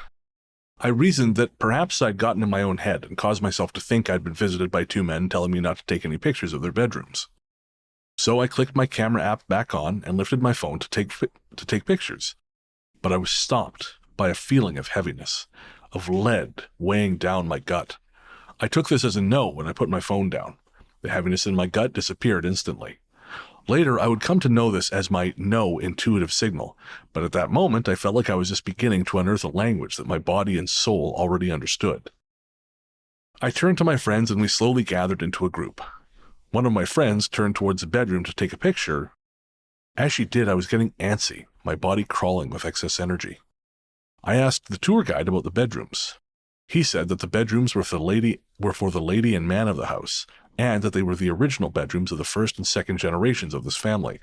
I reasoned that perhaps I'd gotten in my own head and caused myself to think I'd been visited by two men telling me not to take any pictures of their bedrooms. So I clicked my camera app back on and lifted my phone to take pictures. But I was stopped by a feeling of heaviness, of lead weighing down my gut. I took this as a no when I put my phone down. The heaviness in my gut disappeared instantly. Later, I would come to know this as my no intuitive signal, but at that moment, I felt like I was just beginning to unearth a language that my body and soul already understood. I turned to my friends and we slowly gathered into a group. One of my friends turned towards the bedroom to take a picture. As she did, I was getting antsy, my body crawling with excess energy. I asked the tour guide about the bedrooms. He said that the bedrooms were for the lady and man of the house, and that they were the original bedrooms of the first and second generations of this family,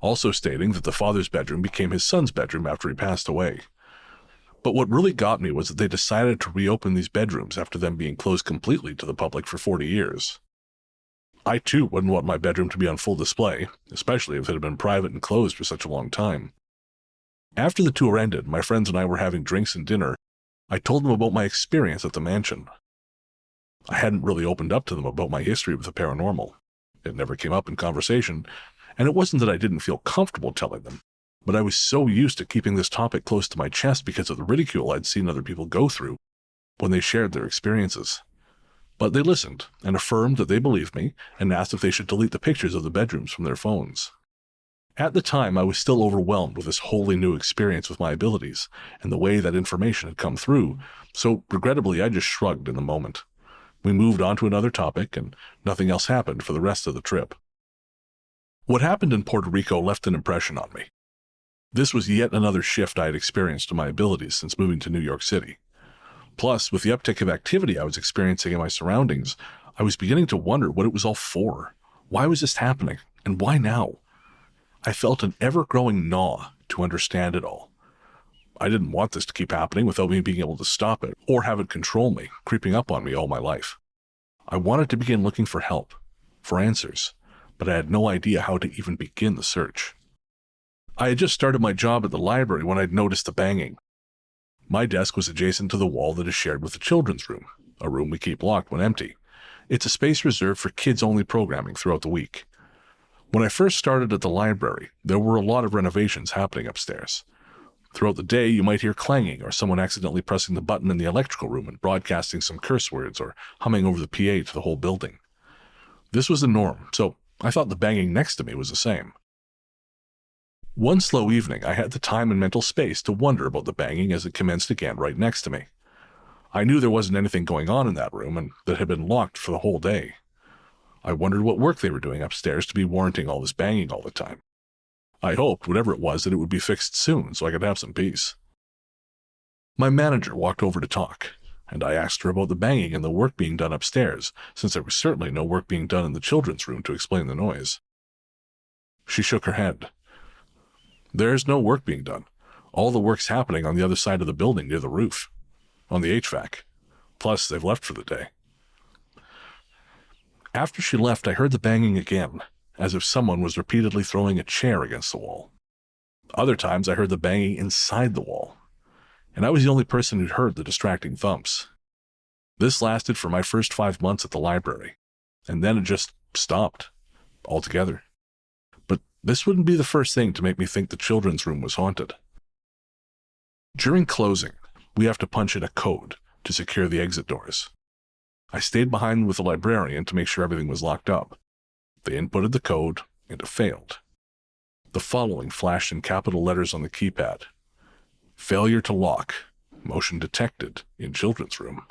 also stating that the father's bedroom became his son's bedroom after he passed away. But what really got me was that they decided to reopen these bedrooms after them being closed completely to the public for 40 years. I too wouldn't want my bedroom to be on full display, especially if it had been private and closed for such a long time. After the tour ended, my friends and I were having drinks and dinner. I told them about my experience at the mansion. I hadn't really opened up to them about my history with the paranormal. It never came up in conversation, and it wasn't that I didn't feel comfortable telling them, but I was so used to keeping this topic close to my chest because of the ridicule I'd seen other people go through when they shared their experiences. But they listened and affirmed that they believed me and asked if they should delete the pictures of the bedrooms from their phones. At the time, I was still overwhelmed with this wholly new experience with my abilities and the way that information had come through, so regrettably I just shrugged in the moment. We moved on to another topic, and nothing else happened for the rest of the trip. What happened in Puerto Rico left an impression on me. This was yet another shift I had experienced in my abilities since moving to New York City. Plus, with the uptick of activity I was experiencing in my surroundings, I was beginning to wonder what it was all for. Why was this happening, and why now? I felt an ever-growing gnaw to understand it all. I didn't want this to keep happening without me being able to stop it or have it control me, creeping up on me all my life. I wanted to begin looking for help, for answers, but I had no idea how to even begin the search. I had just started my job at the library when I'd noticed the banging. My desk was adjacent to the wall that is shared with the children's room, a room we keep locked when empty. It's a space reserved for kids-only programming throughout the week. When I first started at the library, there were a lot of renovations happening upstairs. Throughout the day, you might hear clanging or someone accidentally pressing the button in the electrical room and broadcasting some curse words or humming over the PA to the whole building. This was the norm, so I thought the banging next to me was the same. One slow evening, I had the time and mental space to wonder about the banging as it commenced again right next to me. I knew there wasn't anything going on in that room and that it had been locked for the whole day. I wondered what work they were doing upstairs to be warranting all this banging all the time. I hoped, whatever it was, that it would be fixed soon so I could have some peace. My manager walked over to talk, and I asked her about the banging and the work being done upstairs, since there was certainly no work being done in the children's room to explain the noise. She shook her head. There's no work being done. All the work's happening on the other side of the building near the roof, on the HVAC. Plus, they've left for the day. After she left, I heard the banging again, as if someone was repeatedly throwing a chair against the wall. Other times I heard the banging inside the wall, and I was the only person who'd heard the distracting thumps. This lasted for my first 5 months at the library, and then it just stopped altogether. But this wouldn't be the first thing to make me think the children's room was haunted. During closing, we have to punch in a code to secure the exit doors. I stayed behind with the librarian to make sure everything was locked up. They inputted the code, and it failed. The following flashed in capital letters on the keypad. Failure to lock. Motion detected in children's room.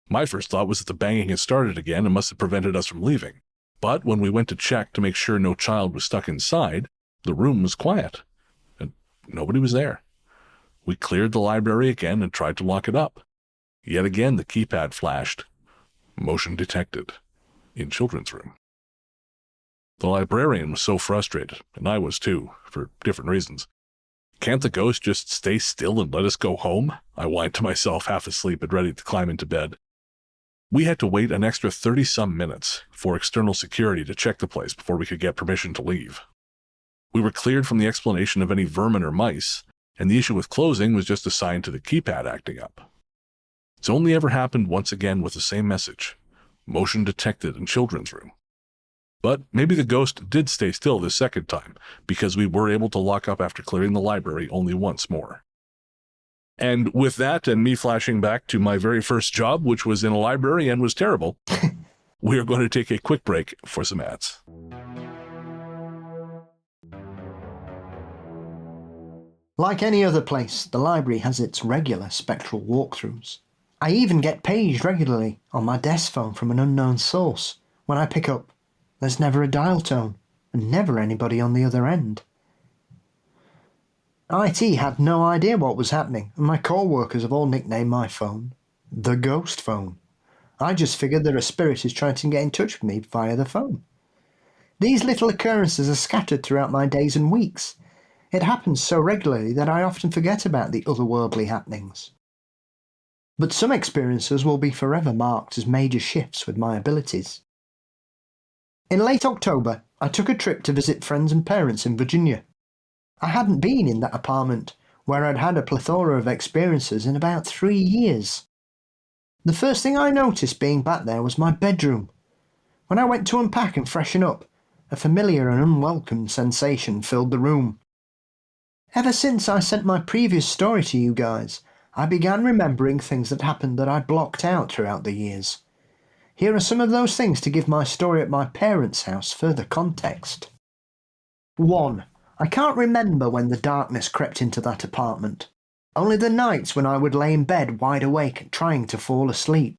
My first thought was that the banging had started again and must have prevented us from leaving. But when we went to check to make sure no child was stuck inside, the room was quiet, and nobody was there. We cleared the library again and tried to lock it up. Yet again the keypad flashed. Motion detected in children's room. The librarian was so frustrated, and I was too, for different reasons. Can't the ghost just stay still and let us go home? I whined to myself, half asleep and ready to climb into bed. We had to wait an extra 30-some minutes for external security to check the place before we could get permission to leave. We were cleared from the explanation of any vermin or mice, and the issue with closing was just assigned to the keypad acting up. It's only ever happened once again with the same message: motion detected in children's room. But maybe the ghost did stay still this second time, because we were able to lock up after clearing the library only once more. And with that, and me flashing back to my very first job, which was in a library and was terrible, we are going to take a quick break for some ads. Like any other place, the library has its regular spectral walkthroughs. I even get paged regularly on my desk phone from an unknown source. When I pick up, there's never a dial tone, and never anybody on the other end. IT had no idea what was happening, and my co-workers have all nicknamed my phone the ghost phone. I just figured that a spirit is trying to get in touch with me via the phone. These little occurrences are scattered throughout my days and weeks. It happens so regularly that I often forget about the otherworldly happenings. But some experiences will be forever marked as major shifts with my abilities. In late October, I took a trip to visit friends and parents in Virginia. I hadn't been in that apartment, where I'd had a plethora of experiences in about 3 years. The first thing I noticed being back there was my bedroom. When I went to unpack and freshen up, a familiar and unwelcome sensation filled the room. Ever since I sent my previous story to you guys, I began remembering things that happened that I'd blocked out throughout the years. Here are some of those things to give my story at my parents' house further context. 1. I can't remember when the darkness crept into that apartment. Only the nights when I would lay in bed wide awake trying to fall asleep.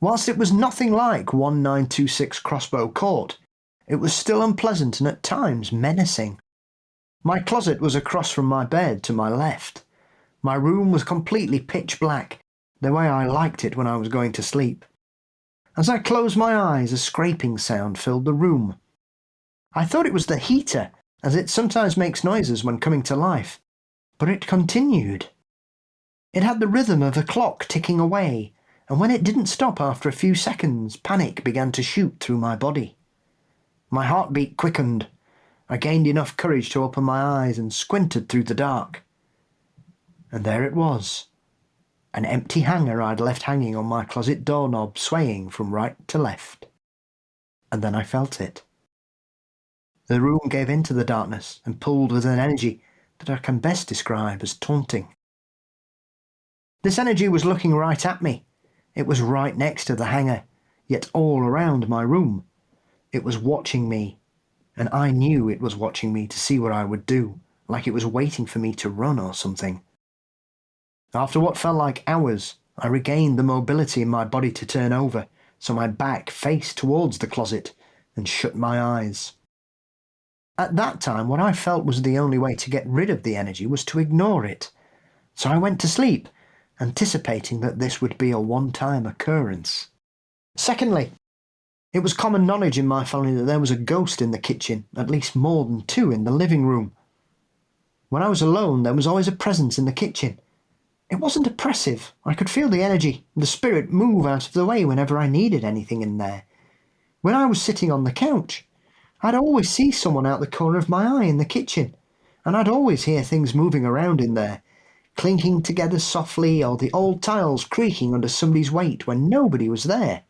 Whilst it was nothing like 1926 Crossbow Court, it was still unpleasant and at times menacing. My closet was across from my bed to my left. My room was completely pitch black, the way I liked it when I was going to sleep. As I closed my eyes, a scraping sound filled the room. I thought it was the heater, as it sometimes makes noises when coming to life, but it continued. It had the rhythm of a clock ticking away, and when it didn't stop after a few seconds, panic began to shoot through my body. My heartbeat quickened. I gained enough courage to open my eyes and squinted through the dark. And there it was, an empty hanger I'd left hanging on my closet doorknob, swaying from right to left. And then I felt it. The room gave into the darkness and pulled with an energy that I can best describe as taunting. This energy was looking right at me. It was right next to the hanger, yet all around my room. It was watching me, and I knew it was watching me to see what I would do, like it was waiting for me to run or something. After what felt like hours, I regained the mobility in my body to turn over, so my back faced towards the closet, and shut my eyes. At that time, what I felt was the only way to get rid of the energy was to ignore it, so I went to sleep, anticipating that this would be a one-time occurrence. Secondly, it was common knowledge in my family that there was a ghost in the kitchen, at least more than 2 in the living room. When I was alone, there was always a presence in the kitchen. It wasn't oppressive. I could feel the energy, the spirit move out of the way whenever I needed anything in there. When I was sitting on the couch, I'd always see someone out the corner of my eye in the kitchen, and I'd always hear things moving around in there, clinking together softly, or the old tiles creaking under somebody's weight when nobody was there.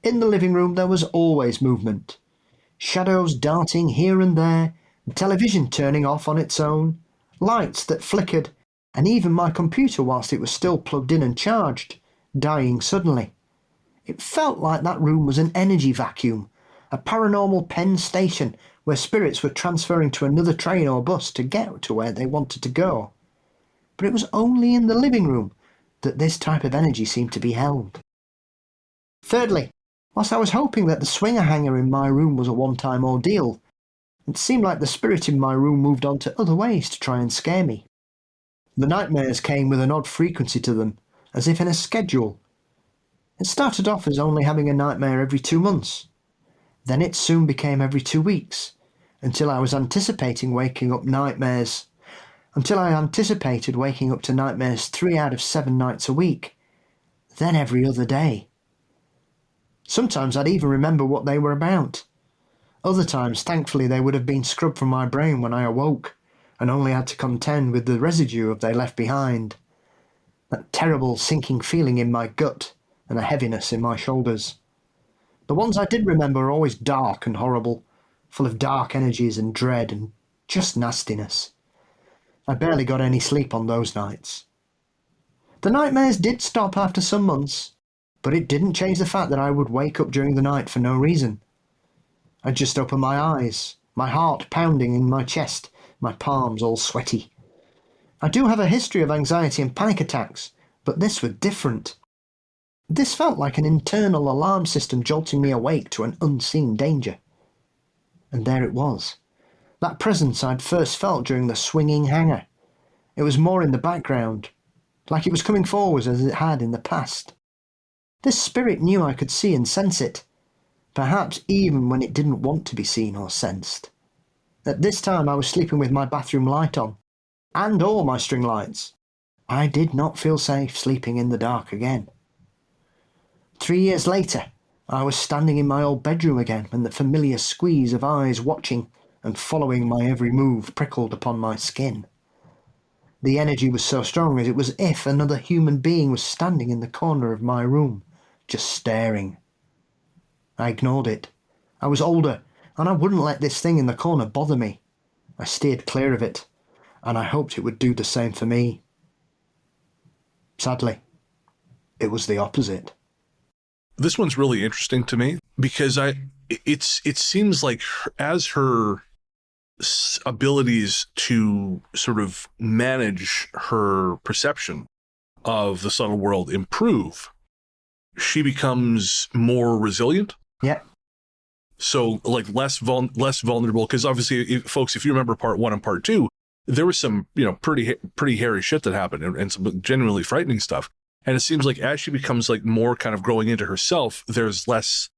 In the living room there was always movement. Shadows darting here and there, the television turning off on its own, lights that flickered, and even my computer, whilst it was still plugged in and charged, dying suddenly. It felt like that room was an energy vacuum, a paranormal Penn station where spirits were transferring to another train or bus to get to where they wanted to go. But it was only in the living room that this type of energy seemed to be held. Thirdly, whilst I was hoping that the swinger hanger in my room was a one-time ordeal, it seemed like the spirit in my room moved on to other ways to try and scare me. The nightmares came with an odd frequency to them, as if in a schedule. It started off as only having a nightmare every 2 months. Then it soon became every 2 weeks, until I was anticipating waking up nightmares. until I anticipated waking up to nightmares 3 out of 7 nights a week, then every other day. Sometimes I'd even remember what they were about. Other times, thankfully, they would have been scrubbed from my brain when I awoke, and only had to contend with the residue of they left behind. That terrible sinking feeling in my gut, and a heaviness in my shoulders. The ones I did remember were always dark and horrible, full of dark energies and dread and just nastiness. I barely got any sleep on those nights. The nightmares did stop after some months, but it didn't change the fact that I would wake up during the night for no reason. I'd just open my eyes, my heart pounding in my chest, my palms all sweaty. I do have a history of anxiety and panic attacks, but this was different. This felt like an internal alarm system jolting me awake to an unseen danger. And there it was. That presence I'd first felt during the swinging hangar. It was more in the background, like it was coming forwards as it had in the past. This spirit knew I could see and sense it, perhaps even when it didn't want to be seen or sensed. At this time I was sleeping with my bathroom light on, and all my string lights. I did not feel safe sleeping in the dark again. 3 years later, I was standing in my old bedroom again, and the familiar squeeze of eyes watching and following my every move prickled upon my skin. The energy was so strong as it was if another human being was standing in the corner of my room, just staring. I ignored it. I was older, and I wouldn't let this thing in the corner bother me. I steered clear of it, and I hoped it would do the same for me. Sadly, it was the opposite. This one's really interesting to me because it seems like as her abilities to sort of manage her perception of the subtle world improve, she becomes more resilient. Yeah. So like less vulnerable, because obviously, folks, if you remember part 1 and part 2, there was some pretty hairy shit that happened and some genuinely frightening stuff. And it seems like as she becomes like more kind of growing into herself, there's less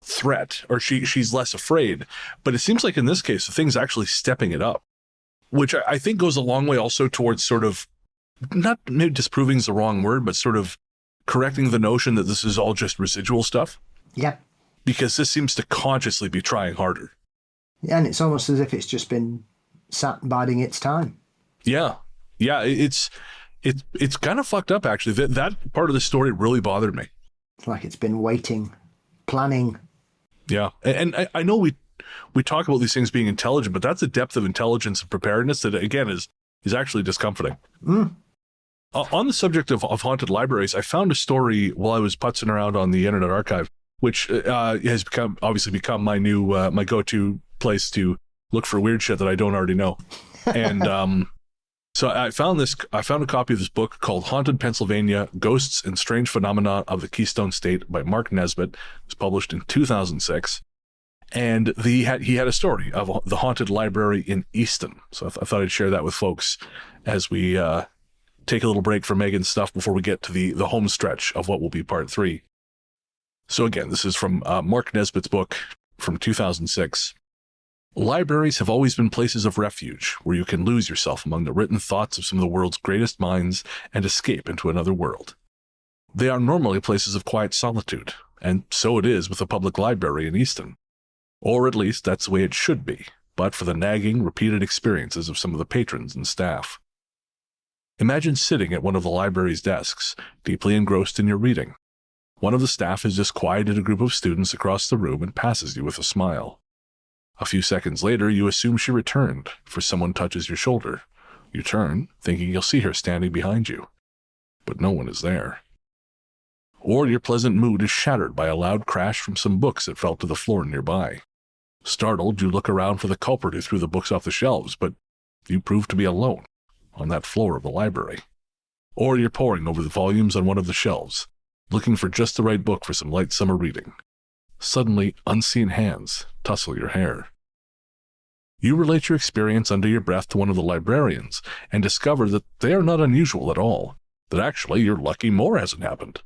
threat, or she's less afraid. But it seems like in this case, the thing's actually stepping it up, which I think goes a long way also towards sort of, not maybe disproving is the wrong word, but sort of correcting the notion that this is all just residual stuff. Yeah. Because this seems to consciously be trying harder. Yeah, and it's almost as if it's just been sat biding its time. Yeah. Yeah, it's kind of fucked up, actually. That part of the story really bothered me. It's like it's been waiting, planning. Yeah. And I know we talk about these things being intelligent, but that's a depth of intelligence and preparedness that, again, is actually discomforting. On the subject of haunted libraries, I found a story while I was putzing around on the Internet Archive, which has become my new my go-to place to look for weird shit that I don't already know. And so I found a copy of this book called Haunted Pennsylvania: Ghosts and Strange Phenomena of the Keystone State by Mark Nesbitt. It was published in 2006. And he had a story of the haunted library in Easton. So I thought I'd share that with folks as we take a little break from Meghan's stuff before we get to the home stretch of what will be part 3. So again, this is from Mark Nesbitt's book from 2006. Libraries have always been places of refuge where you can lose yourself among the written thoughts of some of the world's greatest minds and escape into another world. They are normally places of quiet solitude, and so it is with the public library in Easton. Or at least that's the way it should be, but for the nagging, repeated experiences of some of the patrons and staff. Imagine sitting at one of the library's desks, deeply engrossed in your reading. One of the staff has just quieted a group of students across the room and passes you with a smile. A few seconds later, you assume she returned, for someone touches your shoulder. You turn, thinking you'll see her standing behind you. But no one is there. Or your pleasant mood is shattered by a loud crash from some books that fell to the floor nearby. Startled, you look around for the culprit who threw the books off the shelves, but you prove to be alone on that floor of the library. Or you're poring over the volumes on one of the shelves, looking for just the right book for some light summer reading. Suddenly, unseen hands tussle your hair. You relate your experience under your breath to one of the librarians and discover that they are not unusual at all, that actually you're lucky more hasn't happened.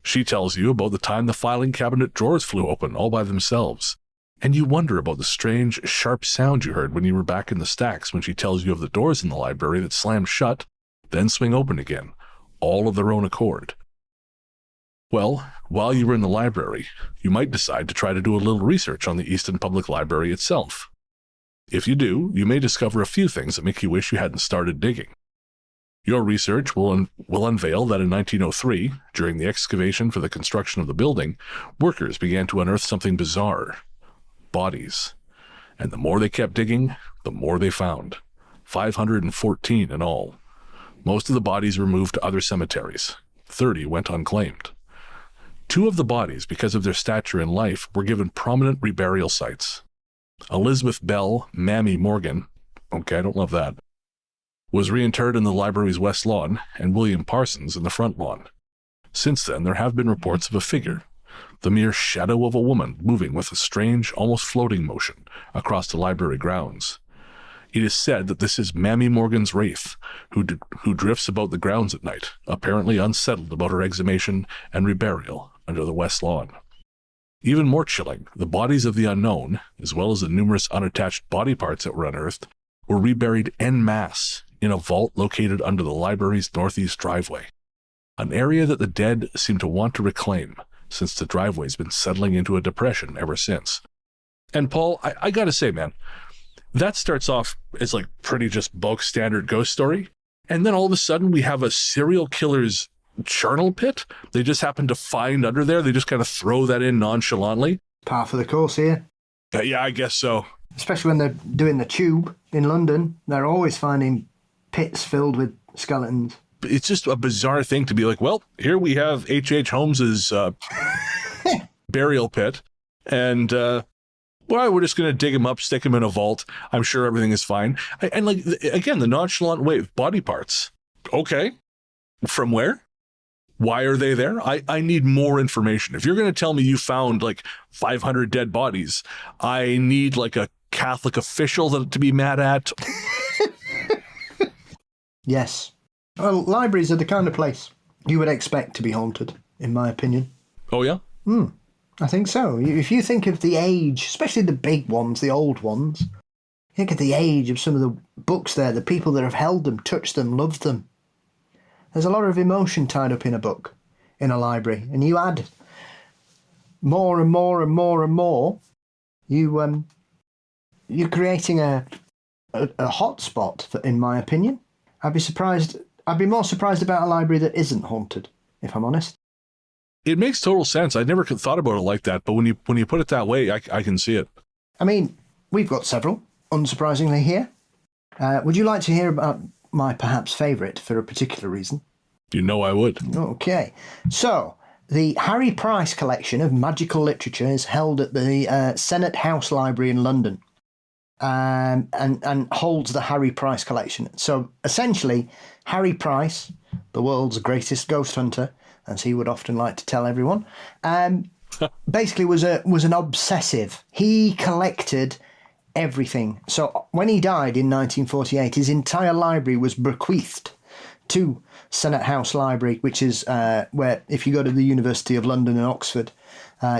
She tells you about the time the filing cabinet drawers flew open all by themselves, And you wonder about the strange, sharp sound you heard when you were back in the stacks when she tells you of the doors in the library that slam shut, then swing open again, all of their own accord. Well, while you were in the library, you might decide to try to do a little research on the Easton Public Library itself. If you do, you may discover a few things that make you wish you hadn't started digging. Your research will unveil that in 1903, during the excavation for the construction of the building, workers began to unearth something bizarre: bodies. And the more they kept digging, the more they found. 514 in all. Most of the bodies were moved to other cemeteries. 30 went unclaimed. 2 of the bodies, because of their stature in life, were given prominent reburial sites. Elizabeth Bell, Mammy Morgan, okay, I don't love that, was reinterred in the library's west lawn, and William Parsons in the front lawn. Since then, there have been reports of a figure, the mere shadow of a woman moving with a strange, almost floating motion across the library grounds. It is said that this is Mammy Morgan's wraith, who drifts about the grounds at night, apparently unsettled about her exhumation and reburial under the west lawn. Even more chilling, the bodies of the unknown, as well as the numerous unattached body parts that were unearthed, were reburied en masse in a vault located under the library's northeast driveway, an area that the dead seem to want to reclaim, since the driveway's been settling into a depression ever since. And Paul, I gotta say, man, that starts off as like pretty just bulk standard ghost story, and then all of a sudden we have a serial killer's charnel pit they just happen to find under there. They just kind of throw that in nonchalantly. Par for the course here. Yeah, I guess so. Especially when they're doing the tube in London, they're always finding pits filled with skeletons. It's just a bizarre thing to be like, well, here we have H.H. Holmes's burial pit, and well, we're just going to dig him up, stick him in a vault. I'm sure everything is fine. And like, again, the nonchalant way of body parts. Okay. From where? Why are they there? I need more information. If you're going to tell me you found like 500 dead bodies, I need like a Catholic official to be mad at. Yes. Well, libraries are the kind of place you would expect to be haunted, in my opinion. Oh, yeah? I think so. If you think of the age, especially the big ones, the old ones, think of the age of some of the books there, the people that have held them, touched them, loved them. There's a lot of emotion tied up in a book, in a library, and you add more and more and more and more, you're creating a hot spot, in my opinion. I'd be more surprised about a library that isn't haunted, if I'm honest. It makes total sense. I never thought about it like that, but when you put it that way, I can see it. I mean, we've got several, unsurprisingly, here. Would you like to hear about my perhaps favourite for a particular reason? You know I would. Okay. So, the Harry Price collection of magical literature is held at the Senate House Library in London, and holds the Harry Price collection. So, essentially, Harry Price, the world's greatest ghost hunter, as he would often like to tell everyone, basically was an obsessive. He collected everything. So when he died in 1948, his entire library was bequeathed to Senate House Library, which is where, if you go to the University of London and Oxford,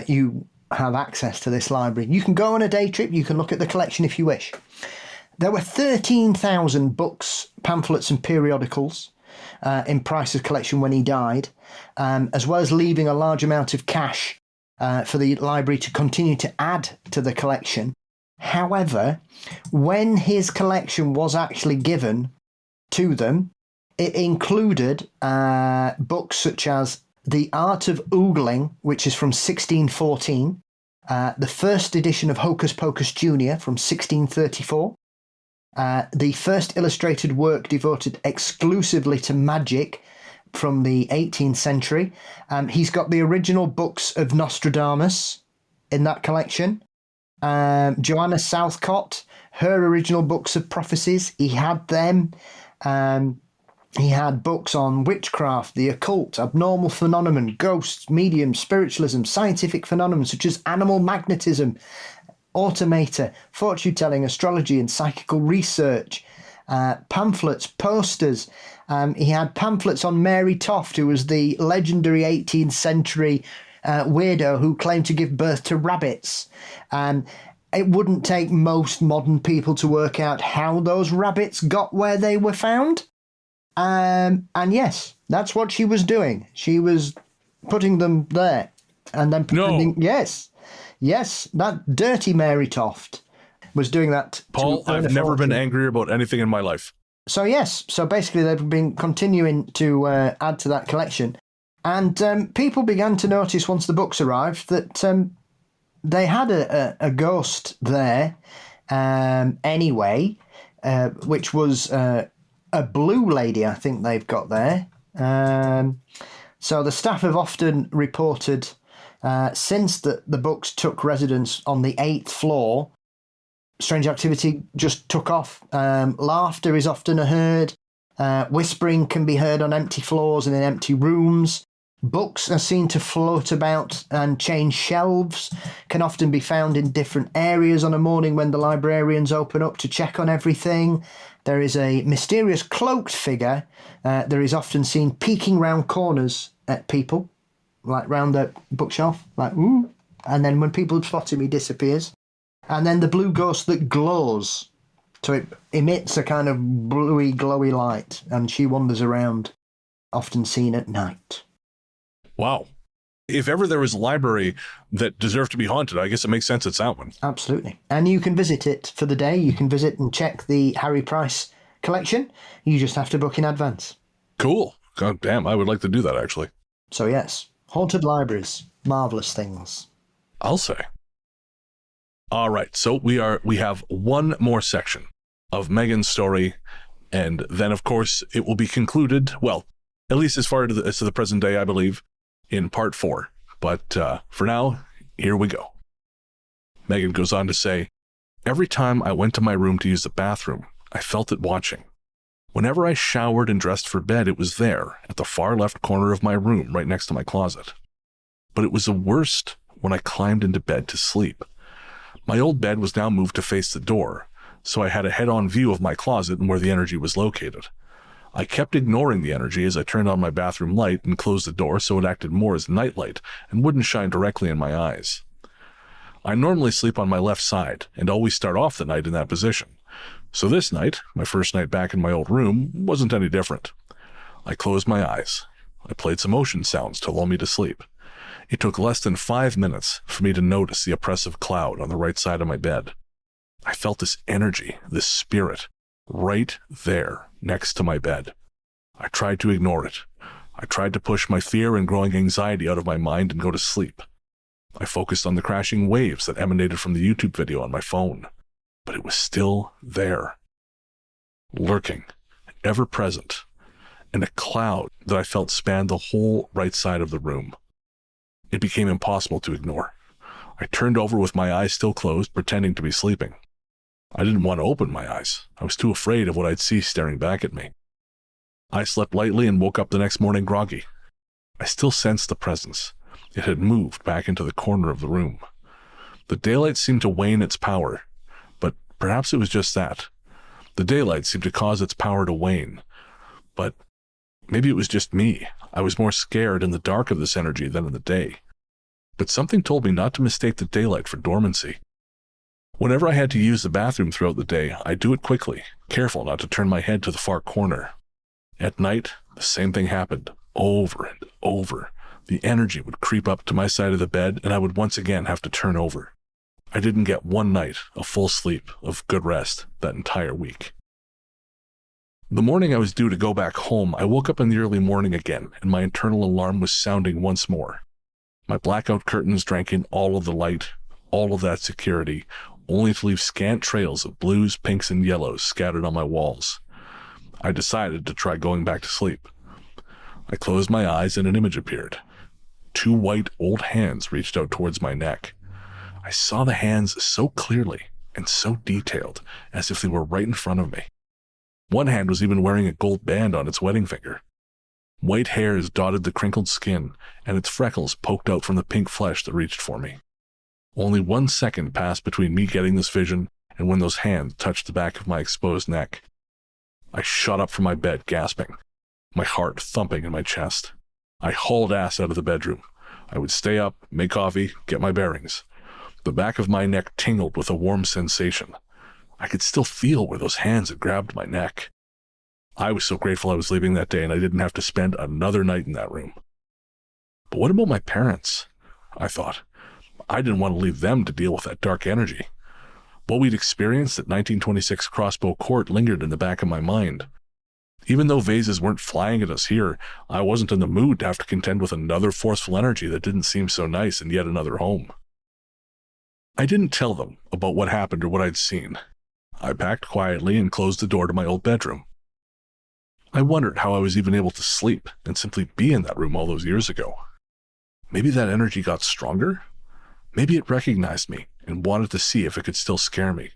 you have access to this library. You can go on a day trip, you can look at the collection if you wish. There were 13,000 books, pamphlets and periodicals in Price's collection when he died, as well as leaving a large amount of cash for the library to continue to add to the collection. However, when his collection was actually given to them, it included books such as The Art of Oogling, which is from 1614, the first edition of Hocus Pocus Jr. from 1634, the first illustrated work devoted exclusively to magic from the 18th century. He's got the original books of Nostradamus in that collection. Joanna Southcott, her original books of prophecies, he had them. He had books on witchcraft, the occult, abnormal phenomenon, ghosts, mediums, spiritualism, scientific phenomena such as animal magnetism, automata, fortune-telling, astrology and psychical research, pamphlets, posters. He had pamphlets on Mary Toft, who was the legendary 18th century weirdo who claimed to give birth to rabbits. it wouldn't take most modern people to work out how those rabbits got where they were found. And yes, that's what she was doing. She was putting them there and then pretending. No. Yes, that dirty Mary Toft was doing that. Paul, I've never been angrier about anything in my life. So yes, so basically they've been continuing to add to that collection. And people began to notice once the books arrived that they had a ghost there anyway, which was a blue lady, I think they've got there. So the staff have often reported since the books took residence on the 8th floor, strange activity just took off. Laughter is often heard. Whispering can be heard on empty floors and in empty rooms. Books are seen to float about and change shelves, can often be found in different areas on a morning when the librarians open up to check on everything. There is a mysterious cloaked figure that is often seen peeking round corners at people, like round the bookshelf, like, ooh. And then when people spot him, he disappears. And then the blue ghost that glows. So it emits a kind of bluey, glowy light, and she wanders around, often seen at night. Wow. If ever there was a library that deserved to be haunted, I guess it makes sense it's that one. Absolutely. And you can visit it for the day. You can visit and check the Harry Price collection. You just have to book in advance. Cool. God damn, I would like to do that, actually. So yes, haunted libraries, marvellous things. I'll say. All right, so we have one more section of Meghan's story, and then, of course, it will be concluded, well, at least as far as to the present day, I believe, in part 4. But for now, here we go. Meghan goes on to say, every time I went to my room to use the bathroom, I felt it watching. Whenever I showered and dressed for bed, it was there, at the far left corner of my room, right next to my closet. But it was the worst when I climbed into bed to sleep. My old bed was now moved to face the door, so I had a head-on view of my closet and where the energy was located. I kept ignoring the energy as I turned on my bathroom light and closed the door so it acted more as nightlight and wouldn't shine directly in my eyes. I normally sleep on my left side and always start off the night in that position. So this night, my first night back in my old room, wasn't any different. I closed my eyes. I played some ocean sounds to lull me to sleep. It took less than 5 minutes for me to notice the oppressive cloud on the right side of my bed. I felt this energy, this spirit, right there next to my bed. I tried to ignore it. I tried to push my fear and growing anxiety out of my mind and go to sleep. I focused on the crashing waves that emanated from the YouTube video on my phone, but it was still there, lurking, ever present, in a cloud that I felt spanned the whole right side of the room. It became impossible to ignore. I turned over with my eyes still closed, pretending to be sleeping. I didn't want to open my eyes. I was too afraid of what I'd see staring back at me. I slept lightly and woke up the next morning groggy. I still sensed the presence. It had moved back into the corner of the room. The daylight seemed to wane its power, but perhaps it was just that. The daylight seemed to cause its power to wane, but maybe it was just me. I was more scared in the dark of this energy than in the day. But something told me not to mistake the daylight for dormancy. Whenever I had to use the bathroom throughout the day, I'd do it quickly, careful not to turn my head to the far corner. At night, the same thing happened, over and over. The energy would creep up to my side of the bed, and I would once again have to turn over. I didn't get one night of full sleep, of good rest, that entire week. The morning I was due to go back home, I woke up in the early morning again, and my internal alarm was sounding once more. My blackout curtains drank in all of the light, all of that security, only to leave scant trails of blues, pinks, and yellows scattered on my walls. I decided to try going back to sleep. I closed my eyes and an image appeared. 2 white old hands reached out towards my neck. I saw the hands so clearly and so detailed, as if they were right in front of me. One hand was even wearing a gold band on its wedding finger. White hairs dotted the crinkled skin, and its freckles poked out from the pink flesh that reached for me. Only 1 second passed between me getting this vision and when those hands touched the back of my exposed neck. I shot up from my bed, gasping, my heart thumping in my chest. I hauled ass out of the bedroom. I would stay up, make coffee, get my bearings. The back of my neck tingled with a warm sensation. I could still feel where those hands had grabbed my neck. I was so grateful I was leaving that day and I didn't have to spend another night in that room. But what about my parents? I thought. I didn't want to leave them to deal with that dark energy. What we'd experienced at 1926 Crossbow Court lingered in the back of my mind. Even though vases weren't flying at us here, I wasn't in the mood to have to contend with another forceful energy that didn't seem so nice in yet another home. I didn't tell them about what happened or what I'd seen. I packed quietly and closed the door to my old bedroom. I wondered how I was even able to sleep and simply be in that room all those years ago. Maybe that energy got stronger? Maybe it recognized me and wanted to see if it could still scare me,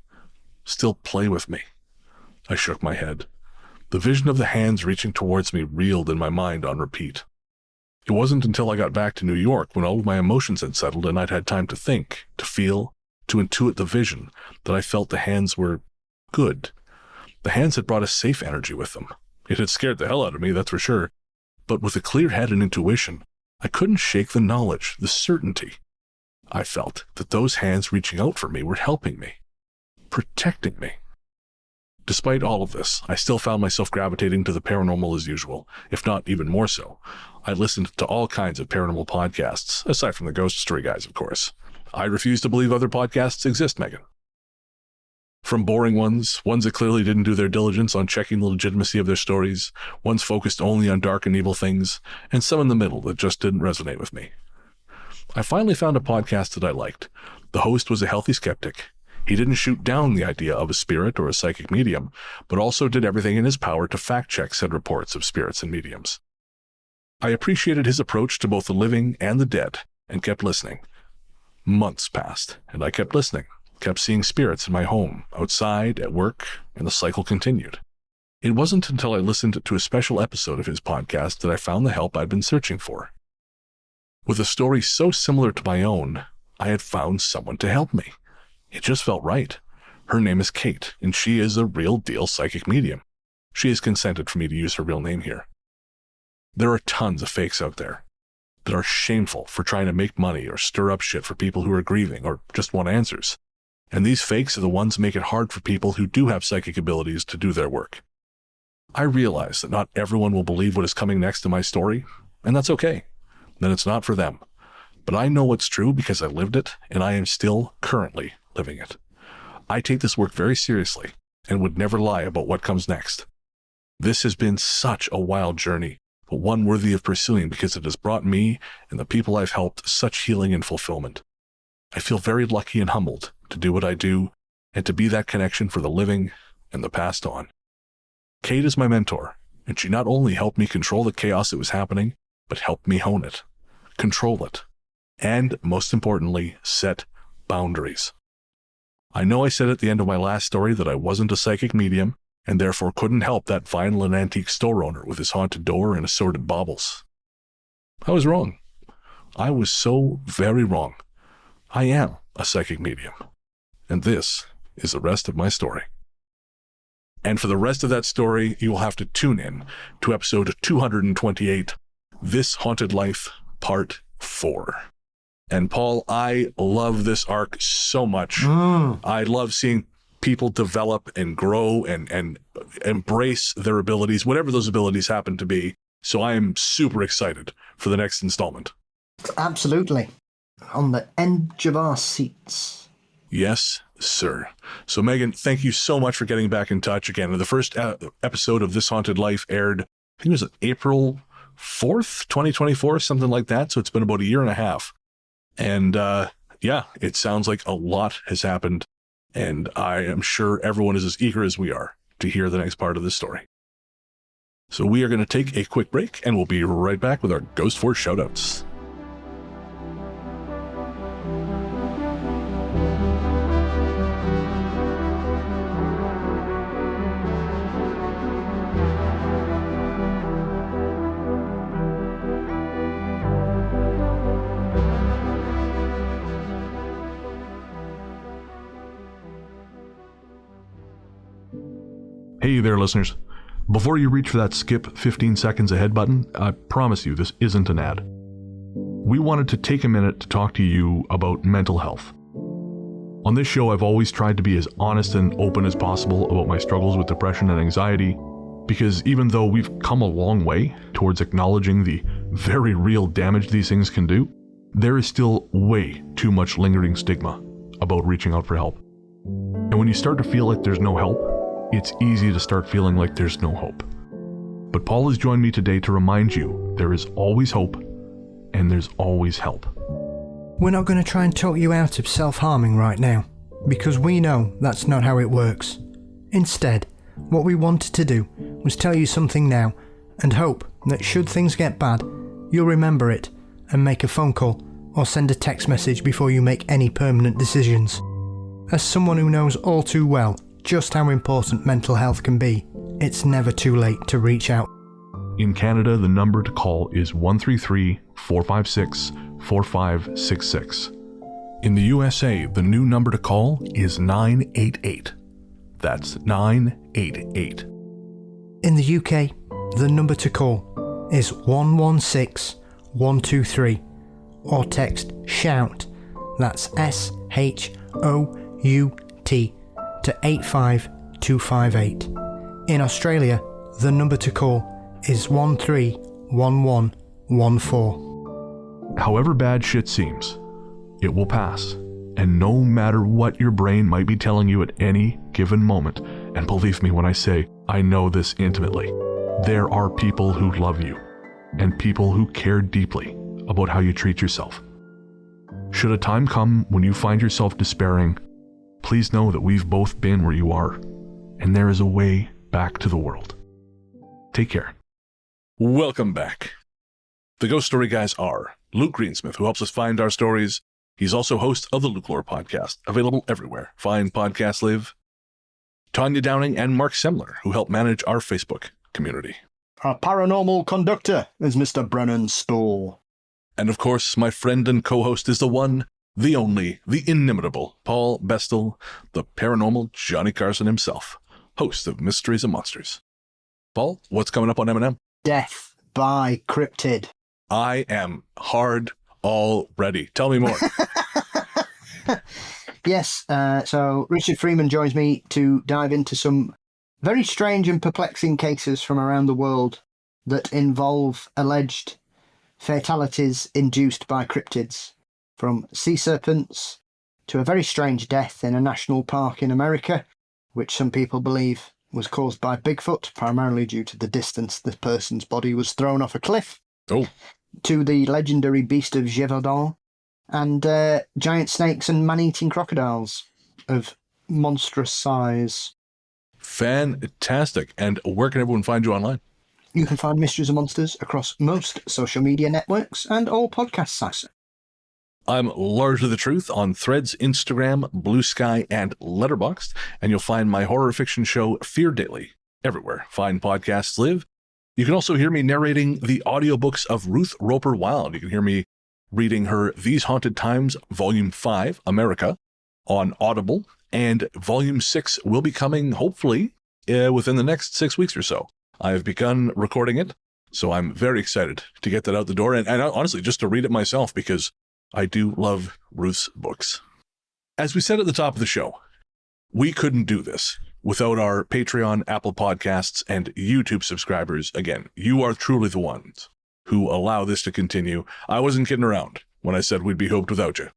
still play with me. I shook my head. The vision of the hands reaching towards me reeled in my mind on repeat. It wasn't until I got back to New York, when all of my emotions had settled and I'd had time to think, to feel, to intuit the vision, that I felt the hands were good. The hands had brought a safe energy with them. It had scared the hell out of me, that's for sure. But with a clear head and intuition, I couldn't shake the knowledge, the certainty. I felt that those hands reaching out for me were helping me, protecting me. Despite all of this, I still found myself gravitating to the paranormal as usual, if not even more so. I listened to all kinds of paranormal podcasts, aside from the Ghost Story guys, of course. I refuse to believe other podcasts exist, Meghan. From boring ones that clearly didn't do their diligence on checking the legitimacy of their stories, ones focused only on dark and evil things, and some in the middle that just didn't resonate with me. I finally found a podcast that I liked. The host was a healthy skeptic. He didn't shoot down the idea of a spirit or a psychic medium, but also did everything in his power to fact-check said reports of spirits and mediums. I appreciated his approach to both the living and the dead, and kept listening. Months passed, and I kept listening, kept seeing spirits in my home, outside, at work, and the cycle continued. It wasn't until I listened to a special episode of his podcast that I found the help I'd been searching for. With a story so similar to my own, I had found someone to help me. It just felt right. Her name is Kate, and she is a real-deal psychic medium. She has consented for me to use her real name here. There are tons of fakes out there that are shameful for trying to make money or stir up shit for people who are grieving or just want answers. And these fakes are the ones that make it hard for people who do have psychic abilities to do their work. I realize that not everyone will believe what is coming next in my story, and that's okay. Then it's not for them. But I know what's true because I lived it, and I am still currently living it. I take this work very seriously and would never lie about what comes next. This has been such a wild journey, but one worthy of pursuing because it has brought me and the people I've helped such healing and fulfillment. I feel very lucky and humbled to do what I do and to be that connection for the living and the passed on. Kate is my mentor, and she not only helped me control the chaos that was happening, but helped me hone it, control it, and, most importantly, set boundaries. I know I said at the end of my last story that I wasn't a psychic medium, and therefore couldn't help that vinyl and antique store owner with his haunted door and assorted baubles. I was wrong. I was so very wrong. I am a psychic medium, and this is the rest of my story. And for the rest of that story, you will have to tune in to episode 228, This Haunted Life, Part 4. And Paul, I love this arc so much. I love seeing people develop and grow and embrace their abilities, whatever those abilities happen to be. So I am super excited for the next installment. Absolutely. On the edge of our seats. Yes, sir. So Meghan, thank you so much for getting back in touch again. The first episode of This Haunted Life aired, I think it was April 4th, 2024, something like that. So it's been about a year and a half. And yeah, it sounds like a lot has happened, and I am sure everyone is as eager as we are to hear the next part of this story. So we are going to take a quick break, and we'll be right back with our Ghost Force shoutouts. Hey there, listeners. Before you reach for that skip 15 seconds ahead button, I promise you this isn't an ad. We wanted to take a minute to talk to you about mental health. On this show, I've always tried to be as honest and open as possible about my struggles with depression and anxiety, because even though we've come a long way towards acknowledging the very real damage these things can do, there is still way too much lingering stigma about reaching out for help. And when you start to feel like there's no help, it's easy to start feeling like there's no hope. But Paul has joined me today to remind you there is always hope and there's always help. We're not going to try and talk you out of self-harming right now, because we know that's not how it works. Instead, what we wanted to do was tell you something now and hope that should things get bad, you'll remember it and make a phone call or send a text message before you make any permanent decisions. As someone who knows all too well just how important mental health can be, it's never too late to reach out. In Canada, the number to call is 133-456-4566. In the USA, the new number to call is 988. That's 988. In the UK, the number to call is 116123 or text SHOUT, that's SHOUT, to 85258. In Australia, the number to call is 131114. However bad shit seems, it will pass. And no matter what your brain might be telling you at any given moment, and believe me when I say I know this intimately, there are people who love you and people who care deeply about how you treat yourself. Should a time come when you find yourself despairing, please know that we've both been where you are, and there is a way back to the world. Take care. Welcome back. The Ghost Story Guys are Luke Greensmith, who helps us find our stories. He's also host of the Luke Lore podcast, available everywhere fine podcasts live. Tanya Downing and Mark Semler, who help manage our Facebook community. Our paranormal conductor is Mr. Brennan Storr. And of course, my friend and co-host is the one, the only, the inimitable Paul Bestel, the paranormal Johnny Carson himself, host of Mysteries and Monsters. Paul, what's coming up on M&M? Death by Cryptid. I am hard already. Tell me more. Yes, so Richard Freeman joins me to dive into some very strange and perplexing cases from around the world that involve alleged fatalities induced by cryptids, from sea serpents to a very strange death in a national park in America, which some people believe was caused by Bigfoot, primarily due to the distance the person's body was thrown off a cliff, to the legendary beast of Gévaudan, and giant snakes and man-eating crocodiles of monstrous size. Fantastic. And where can everyone find you online? You can find Mysteries and Monsters across most social media networks and all podcast sites. I'm largely the truth on Threads, Instagram, Blue Sky, and Letterboxd, and you'll find my horror fiction show Fear Daily everywhere fine podcasts live. You can also hear me narrating the audiobooks of Ruth Roper Wilde. You can hear me reading her These Haunted Times, Volume 5, America, on Audible, and Volume 6 will be coming, hopefully, within the next 6 weeks or so. I've begun recording it, so I'm very excited to get that out the door, and honestly, just to read it myself, because I do love Ruth's books. As we said at the top of the show, we couldn't do this without our Patreon, Apple Podcasts, and YouTube subscribers. Again, you are truly the ones who allow this to continue. I wasn't kidding around when I said we'd be hooped without you.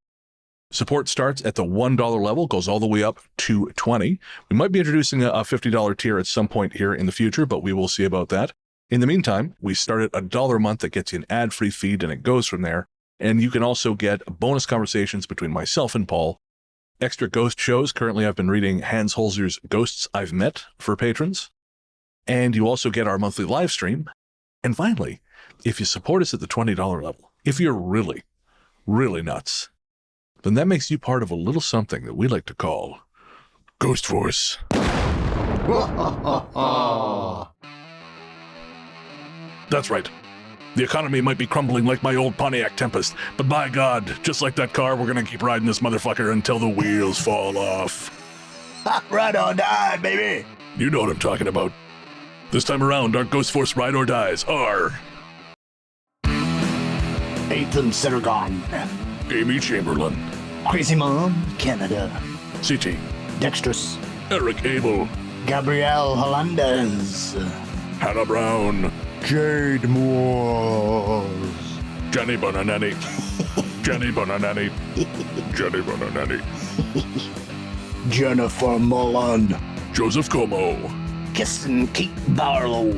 Support starts at the $1 level, goes all the way up to $20. We might be introducing a $50 tier at some point here in the future, but we will see about that. In the meantime, we start at $1 a month that gets you an ad-free feed, and it goes from there. And you can also get bonus conversations between myself and Paul, extra ghost shows. Currently, I've been reading Hans Holzer's Ghosts I've Met for patrons. And you also get our monthly live stream. And finally, if you support us at the $20 level, if you're really, really nuts, then that makes you part of a little something that we like to call Ghost Force. That's right. The economy might be crumbling like my old Pontiac Tempest, but by God, just like that car, we're gonna keep riding this motherfucker until the wheels fall off. Ride or die, baby! You know what I'm talking about. This time around, our Ghost Force Ride or Dies are... Ethan Saragon. Amy Chamberlain. Crazy Mom, Canada. CT, Dexterous. Eric Abel, Gabrielle Hollandes. Hannah Brown, Jade Moores. Jenny Bonanani, Jenny Bonanani, Jenny Bonanani, Jennifer Mullen. Joseph Como, Kirsten Keith Barlow.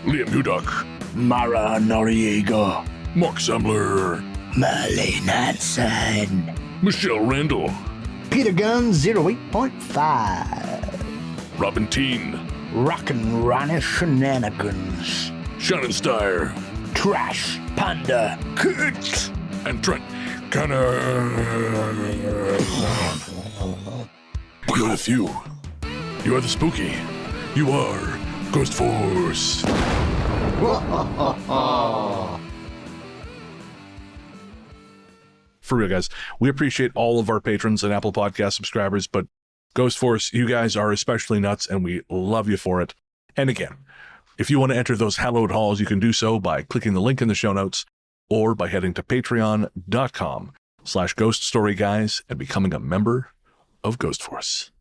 Liam Hudock, Mara Noriega. Mark Sembler, Merlin Hansen. Michelle Randall, Peter Gunn 08.5. Robin Teen, Rockin' Ronnie Shenanigans. Shannon Steyer, Trash Panda Kurt. and Trent Canner. You're the few. You are the spooky. You are Ghost Force. For real, guys, we appreciate all of our patrons and Apple Podcast subscribers, but Ghost Force, you guys are especially nuts, and we love you for it. And again, if you want to enter those hallowed halls, you can do so by clicking the link in the show notes or by heading to patreon.com/ghoststoryguys and becoming a member of Ghost Force.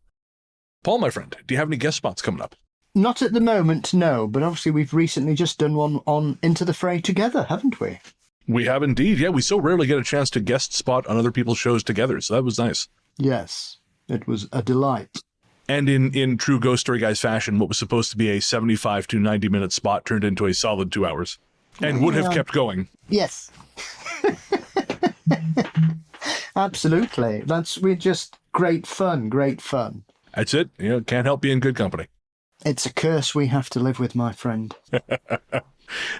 Paul, my friend, do you have any guest spots coming up? Not at the moment, no, but obviously we've recently just done one on Into the Fray together, haven't we? We have indeed. Yeah, we so rarely get a chance to guest spot on other people's shows together, so that was nice. Yes, it was a delight. And in true Ghost Story Guys fashion, what was supposed to be a 75 to 90-minute spot turned into a solid 2 hours and would have kept going. Yes. Absolutely. We're just great fun. That's it. You know, can't help being good company. It's a curse we have to live with, my friend.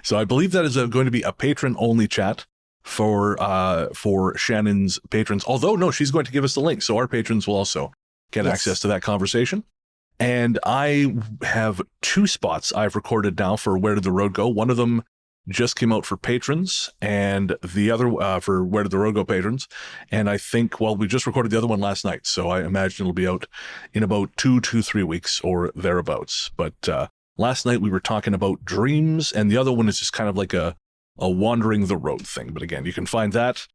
So I believe that is going to be a patron-only chat for Shannon's patrons. Although, no, she's going to give us the link, so our patrons will also get access to that conversation. And I have 2 spots I've recorded now for Where Did the Road Go. One of them just came out for patrons, and the other for Where Did the Road Go patrons. And I think, well, we just recorded the other one last night, so I imagine it'll be out in about 2 to 3 weeks or thereabouts. But last night we were talking about dreams, and the other one is just kind of like a wandering the road thing. But again, you can find that,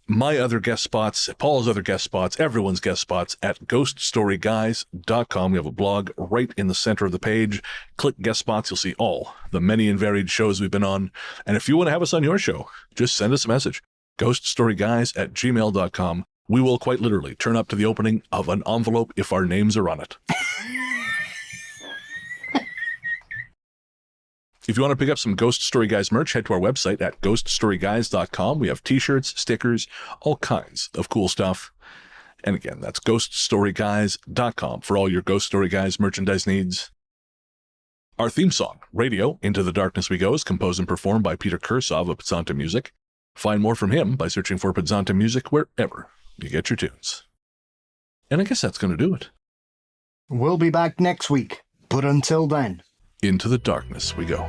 my other guest spots, Paul's other guest spots, everyone's guest spots at ghoststoryguys.com. We have a blog right in the center of the page. Click guest spots. You'll see all the many and varied shows we've been on. And if you want to have us on your show, just send us a message. ghoststoryguys@gmail.com. We will quite literally turn up to the opening of an envelope if our names are on it. If you want to pick up some Ghost Story Guys merch, head to our website at ghoststoryguys.com. We have t-shirts, stickers, all kinds of cool stuff. And again, that's ghoststoryguys.com for all your Ghost Story Guys merchandise needs. Our theme song, Radio, Into the Darkness We Go, is composed and performed by Peter Kursov of Pizzanta Music. Find more from him by searching for Pizzanta Music wherever you get your tunes. And I guess that's going to do it. We'll be back next week, but until then, Into the darkness we go.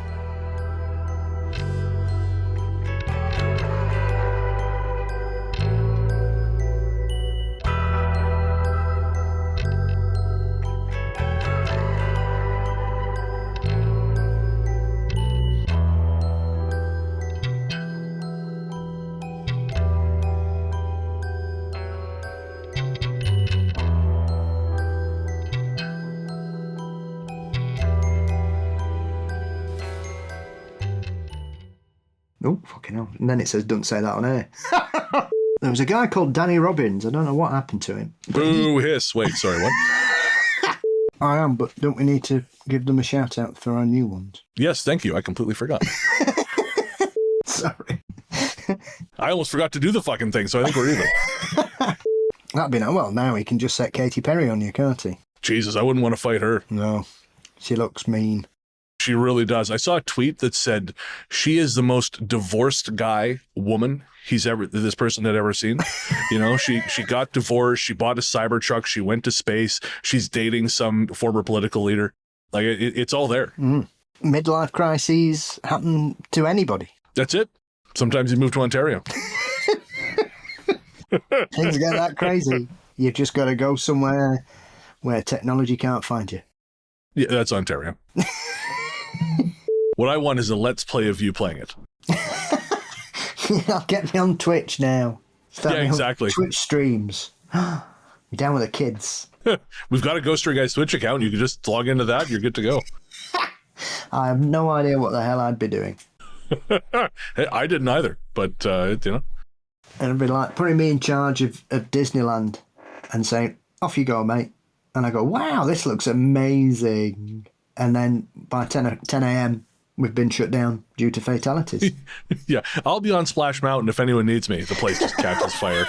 oh, fucking hell. And then it says, don't say that on air. There was a guy called Danny Robbins. I don't know what happened to him. Boo, hiss. Wait, sorry, what? I am, but don't we need to give them a shout out for our new ones? Yes, thank you. I completely forgot. Sorry. I almost forgot to do the fucking thing, so I think we're even. That'd be nice. Well, now he can just set Katy Perry on you, can't he? Jesus, I wouldn't want to fight her. No. She looks mean. She really does. I saw a tweet that said she is the most divorced woman this person had ever seen. You know, she got divorced. She bought a Cybertruck. She went to space. She's dating some former political leader. Like it's all there. Midlife crises happen to anybody. That's it. Sometimes you move to Ontario. Things get that crazy. You've just got to go somewhere where technology can't find you. Yeah, that's Ontario. What I want is a let's play of you playing it. I'll get me on Twitch now. Start yeah, me on exactly. Twitch streams. You're down with the kids. We've got a Ghost Story Guys Twitch account. You can just log into that. You're good to go. I have no idea what the hell I'd be doing. Hey, I didn't either, but, you know. And it'd be like putting me in charge of Disneyland and saying, off you go, mate. And I go, wow, this looks amazing. And then by 10 a.m., we've been shut down due to fatalities. Yeah, I'll be on Splash Mountain if anyone needs me. The place just catches fire.